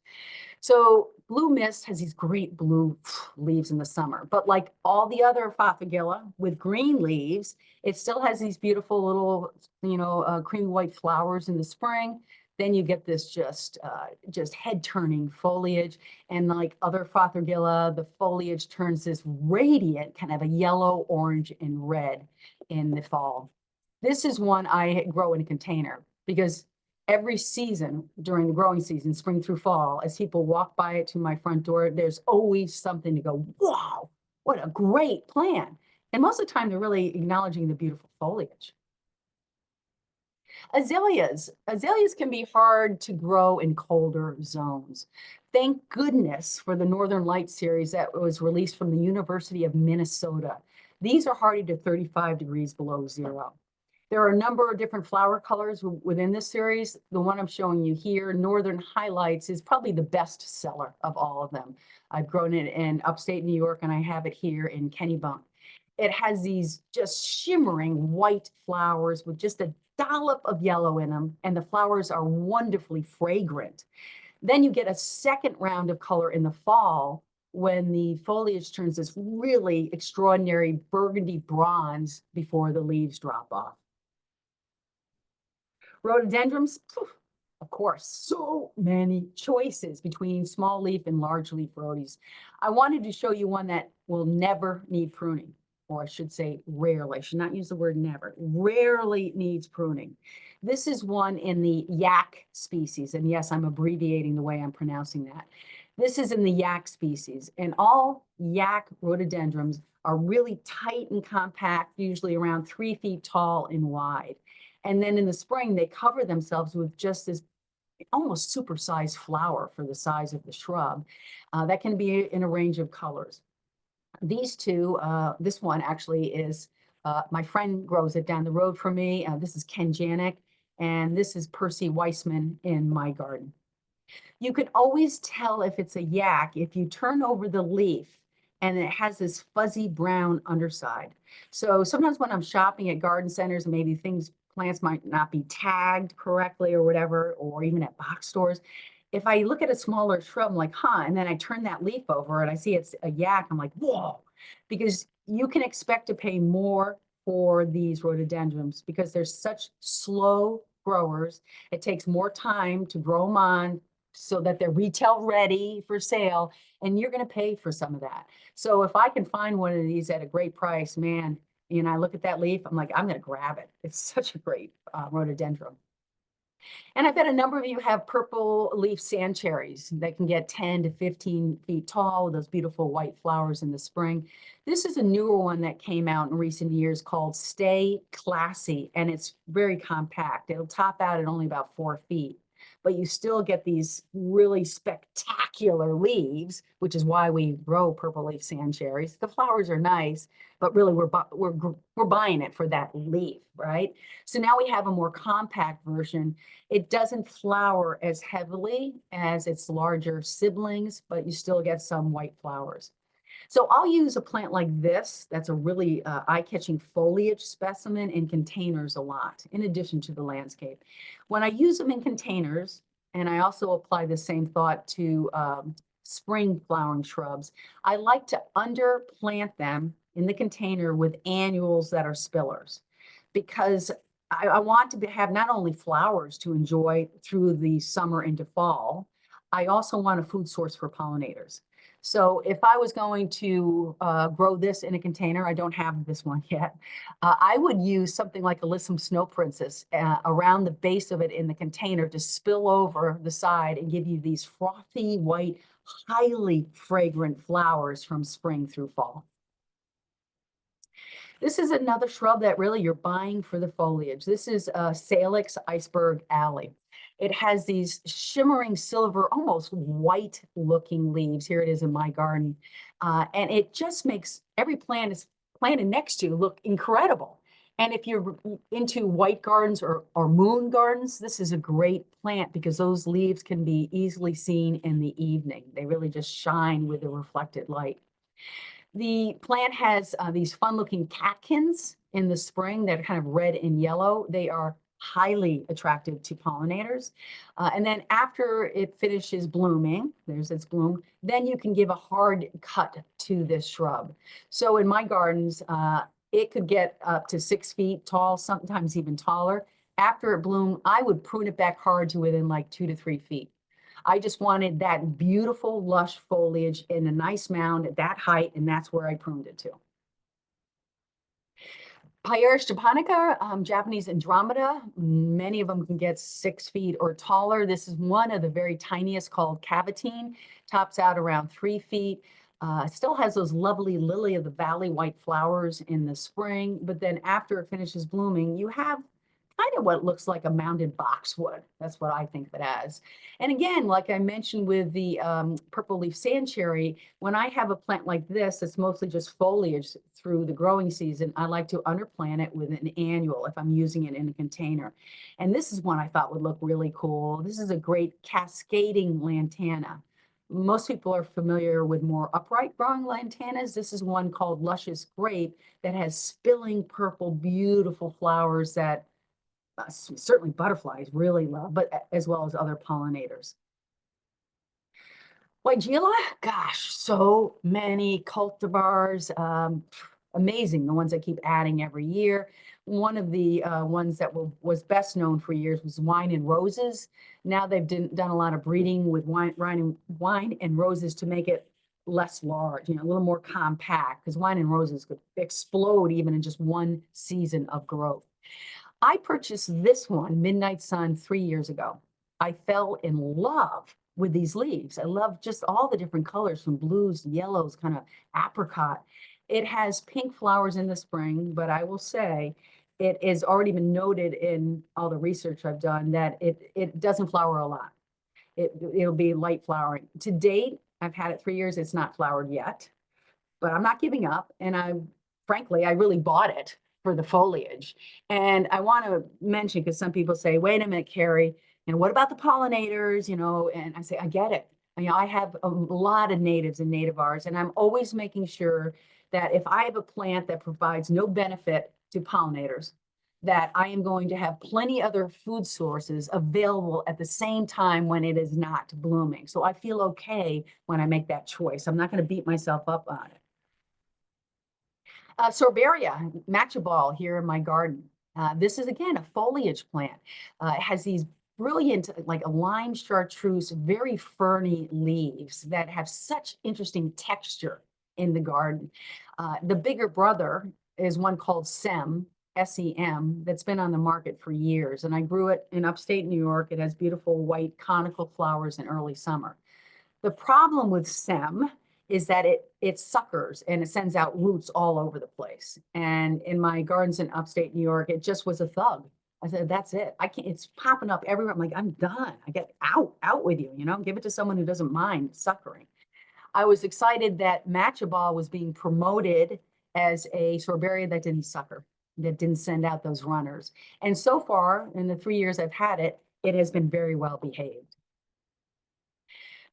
So Blue Mist has these great blue leaves in the summer, but like all the other Fothergilla with green leaves, it still has these beautiful little, creamy white flowers in the spring. Then you get this just head-turning foliage, and like other Fothergilla, the foliage turns this radiant kind of a yellow, orange, and red in the fall. This is one I grow in a container because every season during the growing season, spring through fall, as people walk by it to my front door, there's always something to go, wow, what a great plant. And most of the time, they're really acknowledging the beautiful foliage. Azaleas. Azaleas can be hard to grow in colder zones. Thank goodness for the Northern Lights series that was released from the University of Minnesota. These are hardy to 35 degrees below zero. There are a number of different flower colors within this series. The one I'm showing you here, Northern Highlights, is probably the best seller of all of them. I've grown it in upstate New York, and I have it here in Kennebunk. It has these just shimmering white flowers with just a dollop of yellow in them, and the flowers are wonderfully fragrant. Then you get a second round of color in the fall when the foliage turns this really extraordinary burgundy bronze before the leaves drop off. Rhododendrons, phew, of course, so many choices between small leaf and large leaf rhodies. I wanted to show you one that will never need pruning, or I should say rarely. I should not use the word never. Rarely needs pruning. This is one in the yak species. And yes, I'm abbreviating the way I'm pronouncing that. This is in the yak species. And all yak rhododendrons are really tight and compact, usually around 3 feet tall and wide. And then in the spring, they cover themselves with just this almost supersized flower for the size of the shrub. That can be in a range of colors. These two, this one actually is, my friend grows it down the road from me. This is Ken Janik, and this is Percy Weissman in my garden. You can always tell if it's a yak if you turn over the leaf and it has this fuzzy brown underside. So sometimes when I'm shopping at garden centers, maybe plants might not be tagged correctly or whatever, or even at box stores. If I look at a smaller shrub, I'm like, huh, and then I turn that leaf over and I see it's a yak, I'm like, whoa, because you can expect to pay more for these rhododendrons because they're such slow growers. It takes more time to grow them on so that they're retail ready for sale, and you're going to pay for some of that. So if I can find one of these at a great price, man, and I look at that leaf, I'm like, I'm going to grab it. It's such a great rhododendron. And I bet a number of you have purple leaf sand cherries that can get 10 to 15 feet tall with those beautiful white flowers in the spring. This is a newer one that came out in recent years called Stay Classy, and it's very compact. It'll top out at only about 4 feet, but you still get these really spectacular leaves, which is why we grow purple leaf sand cherries. The flowers are nice, but really we're buying it for that leaf, right? So now we have a more compact version. It doesn't flower as heavily as its larger siblings, but you still get some white flowers. So I'll use a plant like this. That's a really eye-catching foliage specimen in containers a lot, in addition to the landscape. When I use them in containers, and I also apply the same thought to spring flowering shrubs, I like to underplant them in the container with annuals that are spillers, because I want to have not only flowers to enjoy through the summer into fall, I also want a food source for pollinators. So if I was going to grow this in a container, I don't have this one yet, I would use something like Alyssum Snow Princess around the base of it in the container to spill over the side and give you these frothy, white, highly fragrant flowers from spring through fall. This is another shrub that really you're buying for the foliage. This is Salix Iceberg Alley. It has these shimmering silver, almost white looking leaves. Here it is in my garden. And it just makes every plant is planted next to look incredible. And if you're into white gardens or moon gardens, this is a great plant because those leaves can be easily seen in the evening. They really just shine with the reflected light. The plant has these fun-looking catkins in the spring that are kind of red and yellow. They are highly attractive to pollinators. And then after it finishes blooming, there's its bloom, then you can give a hard cut to this shrub. So in my gardens, it could get up to 6 feet tall, sometimes even taller. After it bloomed, I would prune it back hard to within like 2 to 3 feet. I just wanted that beautiful, lush foliage in a nice mound at that height, and that's where I pruned it to. Pieris japonica, Japanese Andromeda, many of them can get 6 feet or taller. This is one of the very tiniest called cavatine, tops out around 3 feet. Still has those lovely lily of the valley white flowers in the spring, but then after it finishes blooming, you have kind of what looks like a mounded boxwood. That's what I think of it as. And again, like I mentioned with the purple leaf sand cherry, when I have a plant like this, it's mostly just foliage through the growing season, I like to underplant it with an annual if I'm using it in a container. And this is one I thought would look really cool. This is a great cascading lantana. Most people are familiar with more upright growing lantanas. This is one called Luscious Grape that has spilling purple, beautiful flowers that certainly butterflies really love, but as well as other pollinators. Weigela, gosh, so many cultivars. amazing, the ones that keep adding every year. One of the ones that was best known for years was wine and roses. Now they've done a lot of breeding with wine and roses to make it less large, a little more compact, because wine and roses could explode even in just one season of growth. I purchased this one, Midnight Sun, 3 years ago. I fell in love with these leaves. I love just all the different colors, from blues, yellows, kind of apricot. It has pink flowers in the spring, but I will say it has already been noted in all the research I've done that it doesn't flower a lot. It'll be light flowering. To date, I've had it 3 years. It's not flowered yet, but I'm not giving up. And frankly, I really bought it for the foliage. And I want to mention, because some people say, wait a minute, Kerry, what about the pollinators? And I say, I get it. I have a lot of natives and nativars, and I'm always making sure that if I have a plant that provides no benefit to pollinators, that I am going to have plenty other food sources available at the same time when it is not blooming. So I feel okay when I make that choice. I'm not going to beat myself up on it. Sorbaria, matcha here in my garden. This is, again, a foliage plant. It has these brilliant, like a lime chartreuse, very ferny leaves that have such interesting texture in the garden. The bigger brother is one called SEM, SEM, that's been on the market for years. And I grew it in upstate New York. It has beautiful white conical flowers in early summer. The problem with SEM is that it suckers and it sends out roots all over the place. And in my gardens in upstate New York, it just was a thug. I said, that's it. I can't, it's popping up everywhere. I'm like, I'm done. I get out with you, give it to someone who doesn't mind suckering. I was excited that matcha ball was being promoted as a sorbaria that didn't sucker, that didn't send out those runners. And so far, in the 3 years I've had it, it has been very well behaved.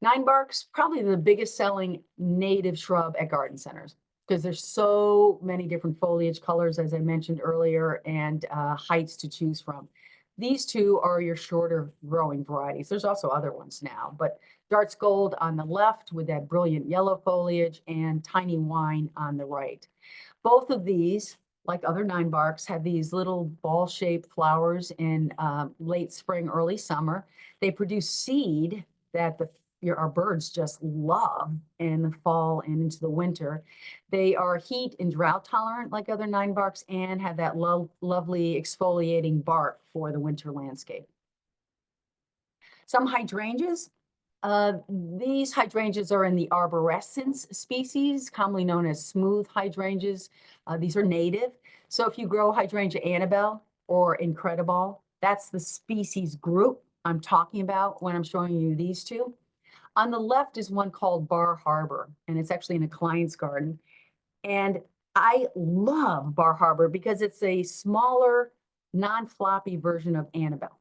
Nine bark's probably the biggest selling native shrub at garden centers, because there's so many different foliage colors, as I mentioned earlier, and heights to choose from. These two are your shorter growing varieties. There's also other ones now, but Dart's Gold on the left with that brilliant yellow foliage, and Tiny Wine on the right. Both of these, like other nine barks, have these little ball-shaped flowers in late spring, early summer. They produce seed that our birds just love in the fall and into the winter. They are heat and drought tolerant like other nine barks, and have that lovely exfoliating bark for the winter landscape. Some hydrangeas. These hydrangeas are in the arborescens species, commonly known as smooth hydrangeas. These are native. So if you grow hydrangea Annabelle or Incredible, that's the species group I'm talking about when I'm showing you these two. On the left is one called Bar Harbor, and it's actually in a client's garden. And I love Bar Harbor because it's a smaller, non-floppy version of Annabelle.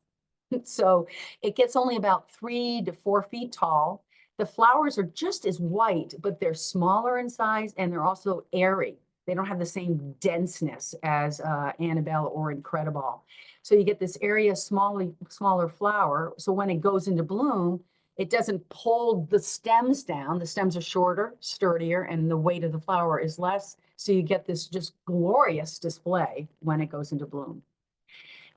So it gets only about 3 to 4 feet tall. The flowers are just as white, but they're smaller in size, and they're also airy. They don't have the same denseness as Annabelle or Incredible. So you get this area smaller flower. So when it goes into bloom, it doesn't pull the stems down. The stems are shorter, sturdier, and the weight of the flower is less. So you get this just glorious display when it goes into bloom.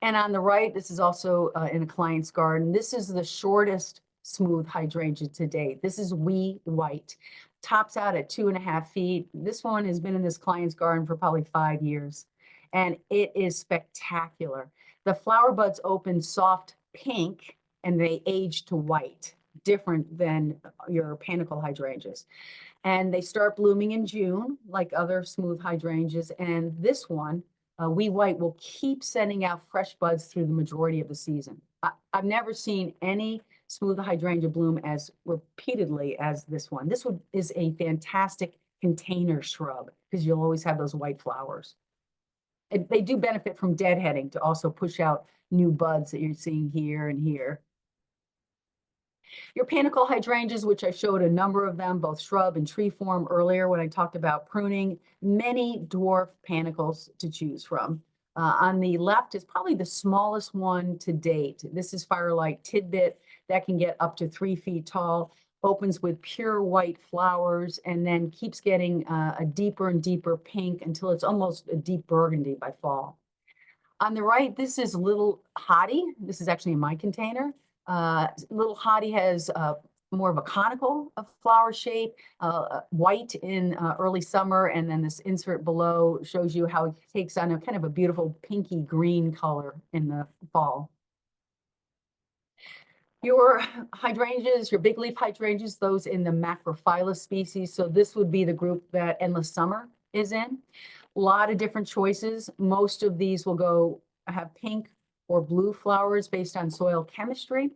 And on the right, this is also in a client's garden. This is the shortest smooth hydrangea to date. This is wee white, tops out at 2.5 feet. This one has been in this client's garden for probably 5 years, and it is spectacular. The flower buds open soft pink, and they age to white, different than your panicle hydrangeas. And they start blooming in June, like other smooth hydrangeas. And this one, wee white, will keep sending out fresh buds through the majority of the season. I've never seen any smooth hydrangea bloom as repeatedly as this one. This one is a fantastic container shrub because you'll always have those white flowers. And they do benefit from deadheading to also push out new buds that you're seeing here and here. Your panicle hydrangeas, which I showed a number of them, both shrub and tree form earlier when I talked about pruning, many dwarf panicles to choose from. On the left is probably the smallest one to date. This is Firelight Tidbit that can get up to 3 feet tall. opens with pure white flowers and then keeps getting a deeper and deeper pink until it's almost a deep burgundy by fall. On the right, this is Little Hottie. This is actually in my container. Little Hottie has more of a conical flower shape, white in early summer, and then this insert below shows you how it takes on a kind of a beautiful pinky green color in the fall. Your hydrangeas, your big leaf hydrangeas, those in the Macrophylla species. So this would be the group that Endless Summer is in. A lot of different choices. Most of these will have pink or blue flowers based on soil chemistry.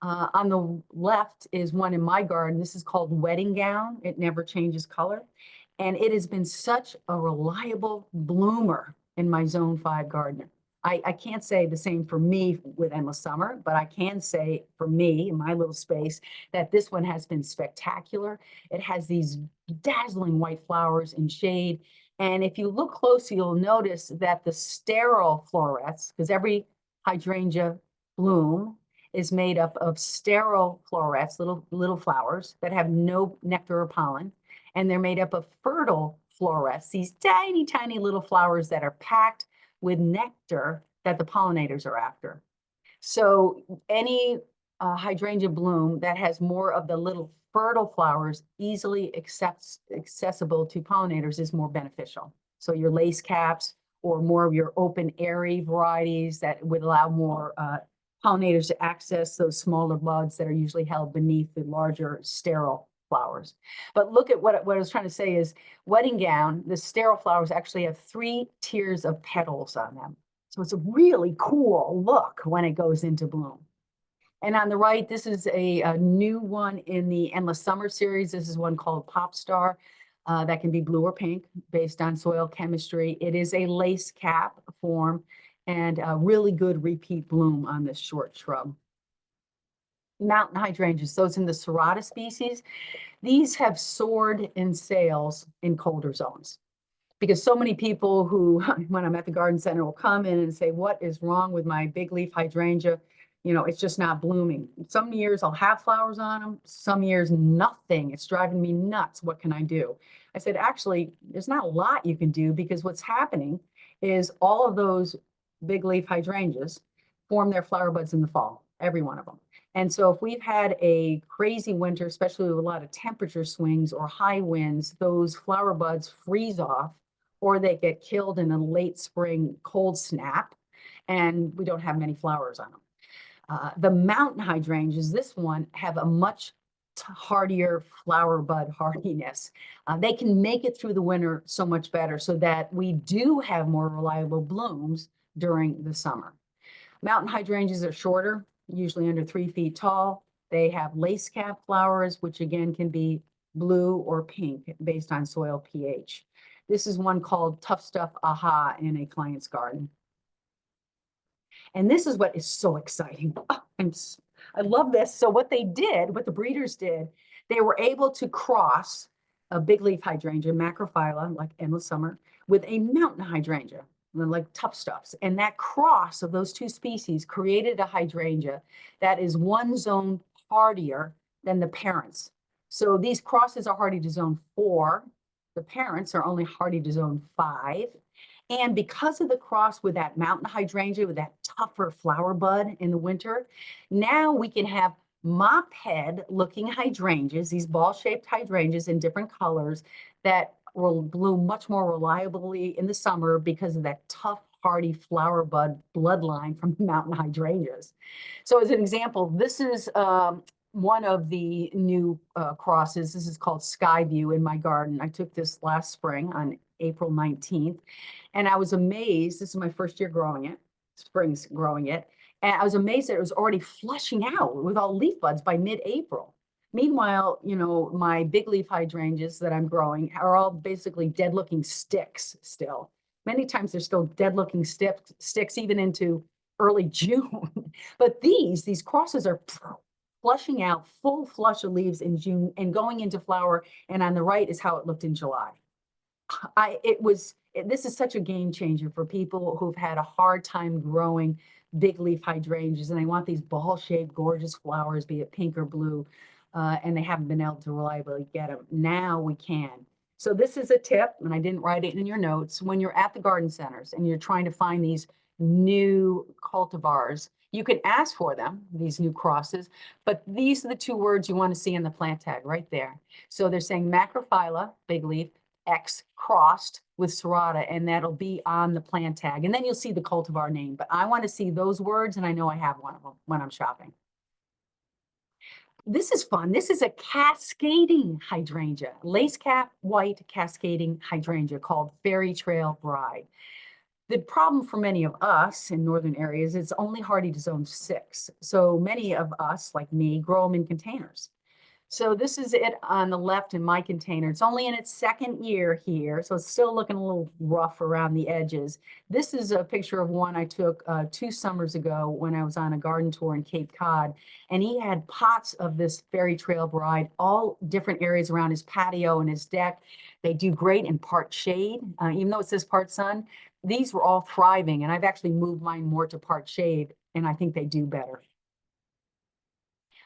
On the left is one in my garden. This is called Wedding Gown. It never changes color. And it has been such a reliable bloomer in my Zone 5 garden. I can't say the same for me with Endless Summer, but I can say for me in my little space that this one has been spectacular. It has these dazzling white flowers in shade. And if you look closely, you'll notice that the sterile florets, because every hydrangea bloom is made up of sterile florets, little flowers that have no nectar or pollen. And they're made up of fertile florets, these tiny, tiny little flowers that are packed with nectar that the pollinators are after. So any hydrangea bloom that has more of the little fertile flowers easily accessible to pollinators is more beneficial. So your lace caps or more of your open airy varieties that would allow more pollinators to access those smaller buds that are usually held beneath the larger sterile flowers. But look at what I was trying to say is Wedding Gown, the sterile flowers actually have 3 tiers of petals on them. So it's a really cool look when it goes into bloom. And on the right, this is a new one in the Endless Summer series. This is one called Pop Star that can be blue or pink based on soil chemistry. It is a lace cap form and a really good repeat bloom on this short shrub. Mountain hydrangeas, those in the Serrata species, these have soared in sales in colder zones because so many people who, when I'm at the garden center, will come in and say, what is wrong with my big leaf hydrangea? You know, it's just not blooming. Some years I'll have flowers on them. Some years, nothing. It's driving me nuts. What can I do? I said, actually, there's not a lot you can do because what's happening is all of those big leaf hydrangeas form their flower buds in the fall, every one of them. And so if we've had a crazy winter, especially with a lot of temperature swings or high winds, those flower buds freeze off or they get killed in a late spring cold snap and we don't have many flowers on them. The mountain hydrangeas, this one, have a much hardier flower bud hardiness. They can make it through the winter so much better so that we do have more reliable blooms during the summer. Mountain hydrangeas are shorter, usually under 3 feet tall. They have lace cap flowers, which again can be blue or pink based on soil pH. This is one called Tough Stuff Aha in a client's garden. And this is what is so exciting. Oh, I love this. So what they did, what the breeders did, they were able to cross a big leaf hydrangea, Macrophylla, like Endless Summer, with a mountain hydrangea, like Tough Stuffs. And that cross of those 2 species created a hydrangea that is one zone hardier than the parents. So these crosses are hardy to zone 4. The parents are only hardy to zone 5. And because of the cross with that mountain hydrangea, with that tougher flower bud in the winter, now we can have mop head looking hydrangeas, these ball-shaped hydrangeas in different colors that will bloom much more reliably in the summer because of that tough, hardy flower bud bloodline from mountain hydrangeas. So as an example, this is one of the new crosses. This is called Skyview in my garden. I took this last spring on April 19th. And I was amazed, this is my first year growing it, spring's growing it, and I was amazed that it was already flushing out with all leaf buds by mid-April. Meanwhile, you know, my big leaf hydrangeas that I'm growing are all basically dead-looking sticks still. Many times they're still dead-looking sticks even into early June. But these crosses are flushing out, full flush of leaves in June and going into flower. And on the right is how it looked in July. This is such a game changer for people who've had a hard time growing big leaf hydrangeas and they want these ball-shaped, gorgeous flowers, be it pink or blue. and they haven't been able to reliably get them. Now we can. So this is a tip, and I didn't write it in your notes. When you're at the garden centers and you're trying to find these new cultivars, you can ask for them, these new crosses, but these are the two words you want to see in the plant tag right there. So they're saying Macrophylla, big leaf, X crossed with serrata, and that'll be on the plant tag. And then you'll see the cultivar name, but I want to see those words, and I know I have one of them when I'm shopping. This is fun. This is a cascading hydrangea, lace cap white cascading hydrangea called Fairy Trail Bride. The problem for many of us in northern areas is it's only hardy to zone 6. So many of us, like me, grow them in containers. So this is it on the left in my container. It's only in its second year here, so it's still looking a little rough around the edges. This is a picture of one I took 2 summers ago when I was on a garden tour in Cape Cod, and he had pots of this Fairy Trail Bride, all different areas around his patio and his deck. They do great in part shade, even though it says part sun. These were all thriving, and I've actually moved mine more to part shade, and I think they do better.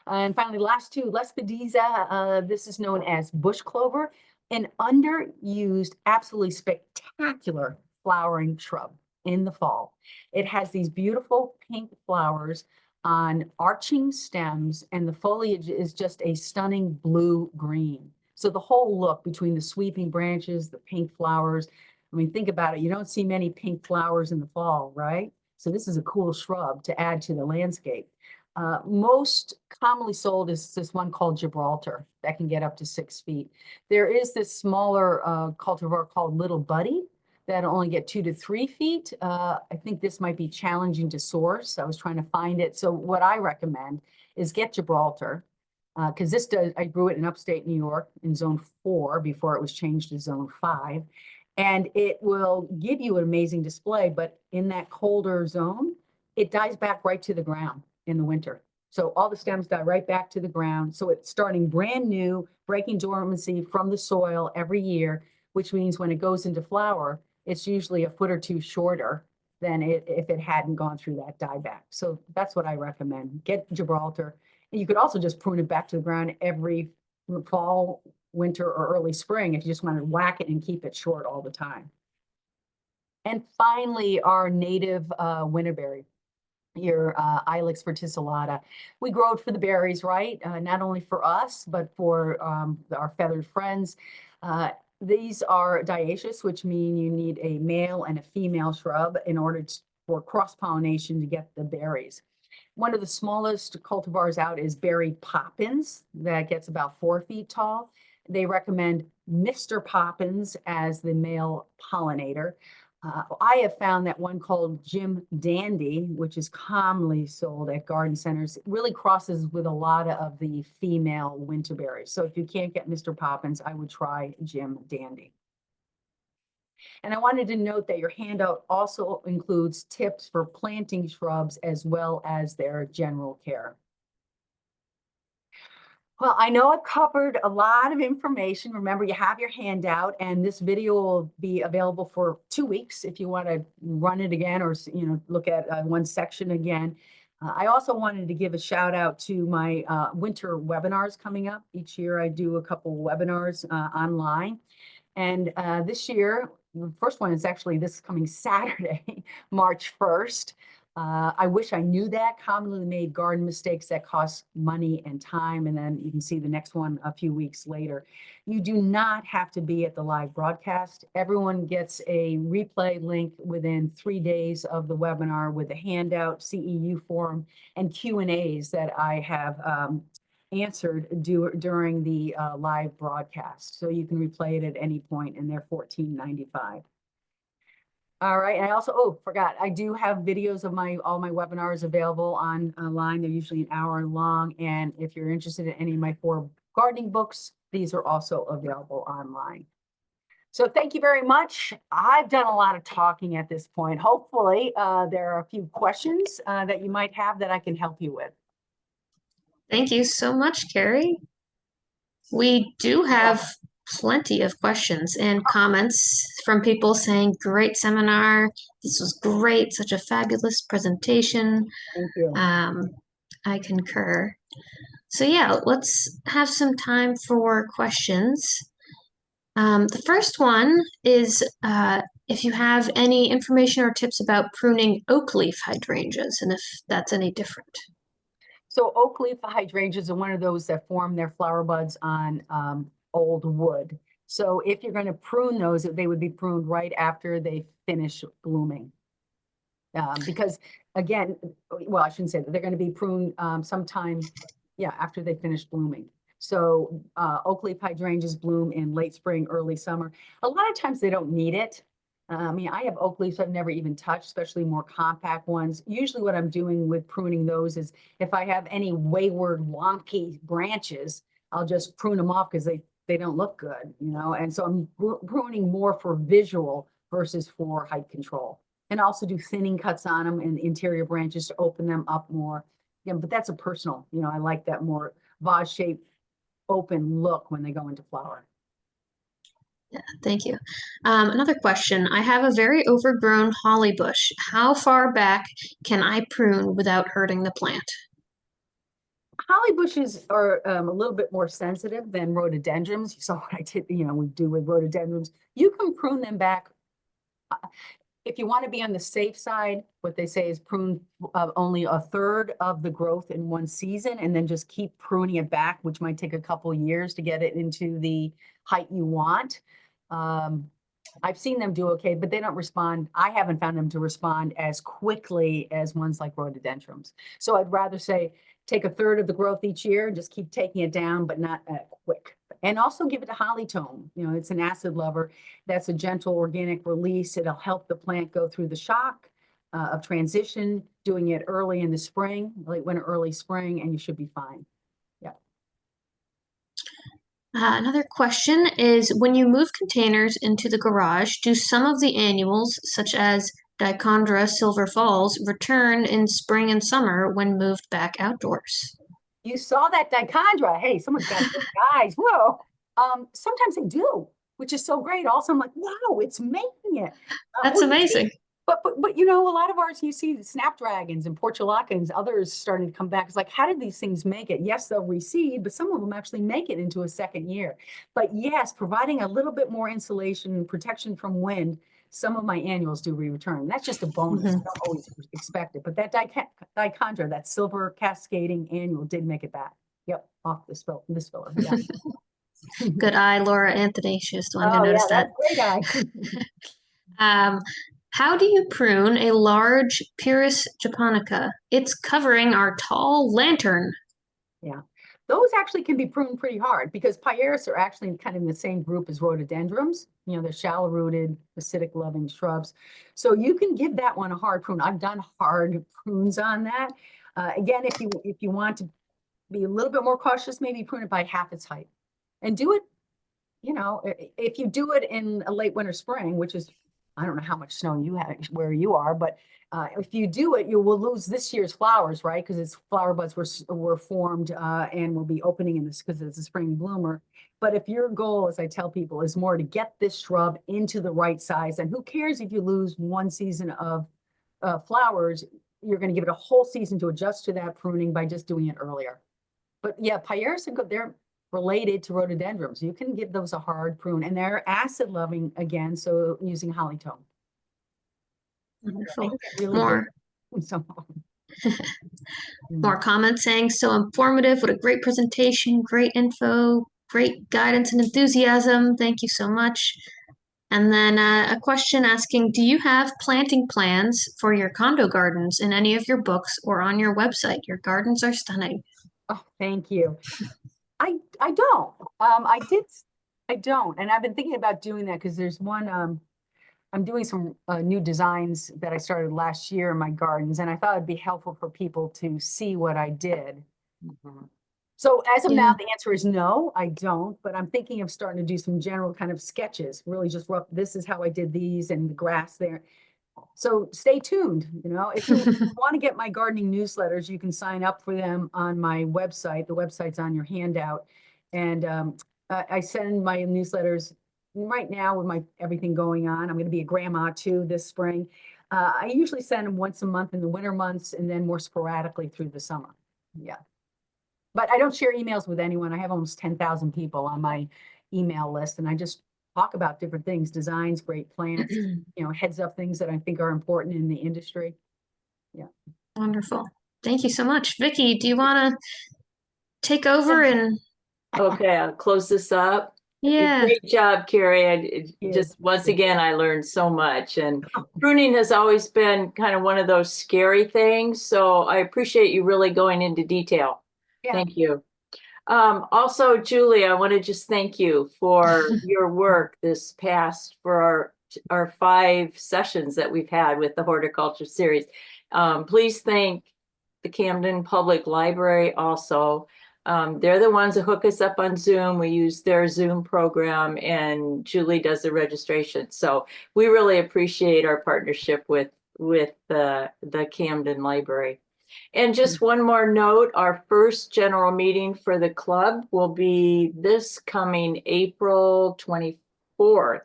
And finally, last two, Lespedeza. This is known as bush clover, an underused, absolutely spectacular flowering shrub in the fall. It has these beautiful pink flowers on arching stems, and the foliage is just a stunning blue-green. So the whole look between the sweeping branches, the pink flowers, I mean, think about it. You don't see many pink flowers in the fall, right? So this is a cool shrub to add to the landscape. Most commonly sold is this one called Gibraltar that can get up to 6 feet. There is this smaller cultivar called Little Buddy that only get 2 to 3 feet. I think this might be challenging to source. I was trying to find it. So what I recommend is get Gibraltar, because this does, I grew it in upstate New York in zone 4 before it was changed to zone 5. And it will give you an amazing display, but in that colder zone, it dies back right to the ground in the winter. So all the stems die right back to the ground. So it's starting brand new, breaking dormancy from the soil every year, which means when it goes into flower, it's usually a foot or 2 shorter than if it hadn't gone through that dieback. So that's what I recommend. Get Gibraltar. And you could also just prune it back to the ground every fall, winter, or early spring if you just want to whack it and keep it short all the time. And finally, our native winterberry, your Ilex verticillata. We grow it for the berries, right? Not only for us, but for our feathered friends. These are dioecious, which mean you need a male and a female shrub in order for cross-pollination to get the berries. One of the smallest cultivars out is Berry Poppins that gets about 4 feet tall. They recommend Mr. Poppins as the male pollinator. I have found that one called Jim Dandy, which is commonly sold at garden centers, really crosses with a lot of the female winterberries. So if you can't get Mr. Poppins, I would try Jim Dandy. And I wanted to note that your handout also includes tips for planting shrubs as well as their general care. Well, I know I've covered a lot of information. Remember, you have your handout, and this video will be available for 2 weeks if you want to run it again or look at one section again. I also wanted to give a shout out to my winter webinars coming up. Each year I do a couple webinars online. And this year, the first one is actually this coming Saturday, March 1st. I wish I knew that. Commonly made garden mistakes that cost money and time. And then you can see the next one a few weeks later. You do not have to be at the live broadcast. Everyone gets a replay link within 3 days of the webinar with a handout, CEU form, and Q&As that I have answered during the live broadcast. So you can replay it at any point, and they're $14.95. All right, and I also, forgot, I do have videos of all my webinars available online. They're usually an hour long, and if you're interested in any of my 4 gardening books, these are also available online. So thank you very much. I've done a lot of talking at this point. Hopefully, there are a few questions that you might have that I can help you with. Thank you so much, Kerry. We do have plenty of questions and comments from people saying, great seminar. This was great. Such a fabulous presentation. Thank you. I concur. So yeah, let's have some time for questions. The first one is if you have any information or tips about pruning oak leaf hydrangeas and if that's any different. So oak leaf hydrangeas are one of those that form their flower buds on old wood. So if you're going to prune those, they would be pruned right after they finish blooming. Because again, well, I shouldn't say that they're going to be pruned sometime, yeah, after they finish blooming. So oak leaf hydrangeas bloom in late spring, early summer. A lot of times they don't need it. I mean, I have oak leaves I've never even touched, especially more compact ones. Usually what I'm doing with pruning those is if I have any wayward, wonky branches, I'll just prune them off because they don't look good, you know? And so I'm pruning more for visual versus for height control. And also do thinning cuts on them and interior branches to open them up more. Yeah, but that's a personal, you know, I like that more vase-shaped open look when they go into flower. Yeah, thank you. Another question. I have a very overgrown holly bush. How far back can I prune without hurting the plant? Holly bushes are a little bit more sensitive than rhododendrons. You saw what I did, you know, we do with rhododendrons. You can prune them back. If you want to be on the safe side, what they say is prune only a third of the growth in one season and then just keep pruning it back, which might take a couple years to get it into the height you want. I've seen them do okay, but they don't respond. I haven't found them to respond as quickly as ones like rhododendrons. So I'd rather say take a third of the growth each year and just keep taking it down, but not quick. And also give it a holly tone. You know, it's an acid lover. That's a gentle organic release. It'll help the plant go through the shock of transition, doing it early in the spring, late winter, early spring, and you should be fine. Yeah. Another question is when you move containers into the garage, do some of the annuals, such as Dichondra Silver Falls, return in spring and summer when moved back outdoors? You saw that dichondra. Hey, someone's got good eyes. Whoa. Sometimes they do, which is so great. Also, I'm like, wow, it's making it. That's Well, you see, amazing. but you know, a lot of ours, you see the snapdragons and portulacans, others starting to come back. It's like, how did these things make it? Yes, they'll reseed, but some of them actually make it into a second year. But yes, providing a little bit more insulation and protection from wind, some of my annuals do re-return. That's just a bonus. I don't always expect it, but that dichondra, that silver cascading annual did make it back. Yep, off this filler. Yeah. Good eye, Laura Anthony. She was the one who Oh yeah, noticed that. that's great eye. How do you prune a large Pyrrhus japonica? It's covering our tall lantern. Yeah, those actually can be pruned pretty hard because Pieris are actually kind of in the same group as rhododendrons. You know, they're shallow-rooted, acidic-loving shrubs. So you can give that one a hard prune. I've done hard prunes on that. Again, if you want to be a little bit more cautious, maybe prune it by half its height. And do it, you know, if you do it in a late winter, spring, which is, I don't know how much snow you have where you are, but if you do it, you will lose this year's flowers, right? Because its flower buds were formed and will be opening in this because it's a spring bloomer. But if your goal, as I tell people, is more to get this shrub into the right size, and who cares if you lose one season of flowers, you're going to give it a whole season to adjust to that pruning by just doing it earlier. But yeah, Pieris, they're related to rhododendrons. You can give those a hard prune, and they're acid loving again, so using holly tone. Wonderful. Really More. Some More comments saying so informative. What a great presentation, great info, great guidance and enthusiasm. Thank you so much. And then a question asking, do you have planting plans for your condo gardens in any of your books or on your website? Your gardens are stunning. Oh, thank you. I don't. I don't. And I've been thinking about doing that because there's one, I'm doing some new designs that I started last year in my gardens, and I thought it'd be helpful for people to see what I did. So as of now, the answer is no, I don't, but I'm thinking of starting to do some general kind of sketches, really just rough, this is how I did these and the grass there. So stay tuned, you know, if you want to get my gardening newsletters, you can sign up for them on my website. The website's on your handout. And I send my newsletters right now with everything going on. I'm going to be a grandma too this spring. I usually send them once a month in the winter months and then more sporadically through the summer. Yeah. But I don't share emails with anyone. I have almost 10,000 people on my email list, and I just talk about different things, designs, great plants, heads up things that I think are important in the industry. Yeah. Wonderful. Thank you so much. Vicky, do you want to take over and Okay, I'll close this up. yeah. Great job, Kerry. Yeah. Just once again, I learned so much. And pruning has always been kind of one of those scary things. So I appreciate you really going into detail. Yeah. Thank you. Also, Julie, I want to just thank you for your work this past for our 5 sessions that we've had with the horticulture series. Please thank the Camden Public Library also. They're the ones that hook us up on Zoom. We use their Zoom program, and Julie does the registration. So we really appreciate our partnership with the Camden Library. And just one more note, our first general meeting for the club will be this coming April 24th.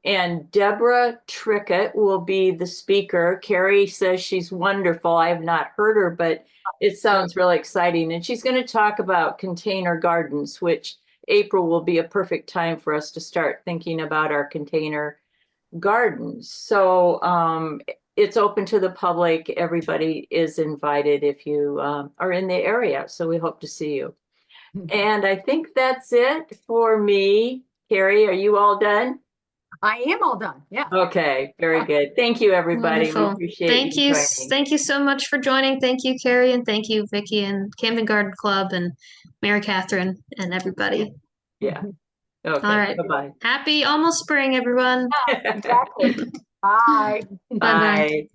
And Deborah Trickett will be the speaker. Kerry says she's wonderful. I have not heard her, but it sounds really exciting. And she's going to talk about container gardens, which April will be a perfect time for us to start thinking about our container gardens. So it's open to the public. Everybody is invited if you are in the area. So we hope to see you. And I think that's it for me. Kerry, are you all done? I am all done. Yeah. Okay, very good. Thank you, everybody. We Wonderful. appreciate Thank you you. joining. Thank you so much for joining. Thank you, Carrie, and thank you, Vicky, and Camden Garden Club, and Mary Catherine, and everybody. Yeah. All Okay. right. Bye-bye. Happy almost spring, everyone. Exactly. Bye. Bye-bye. Bye.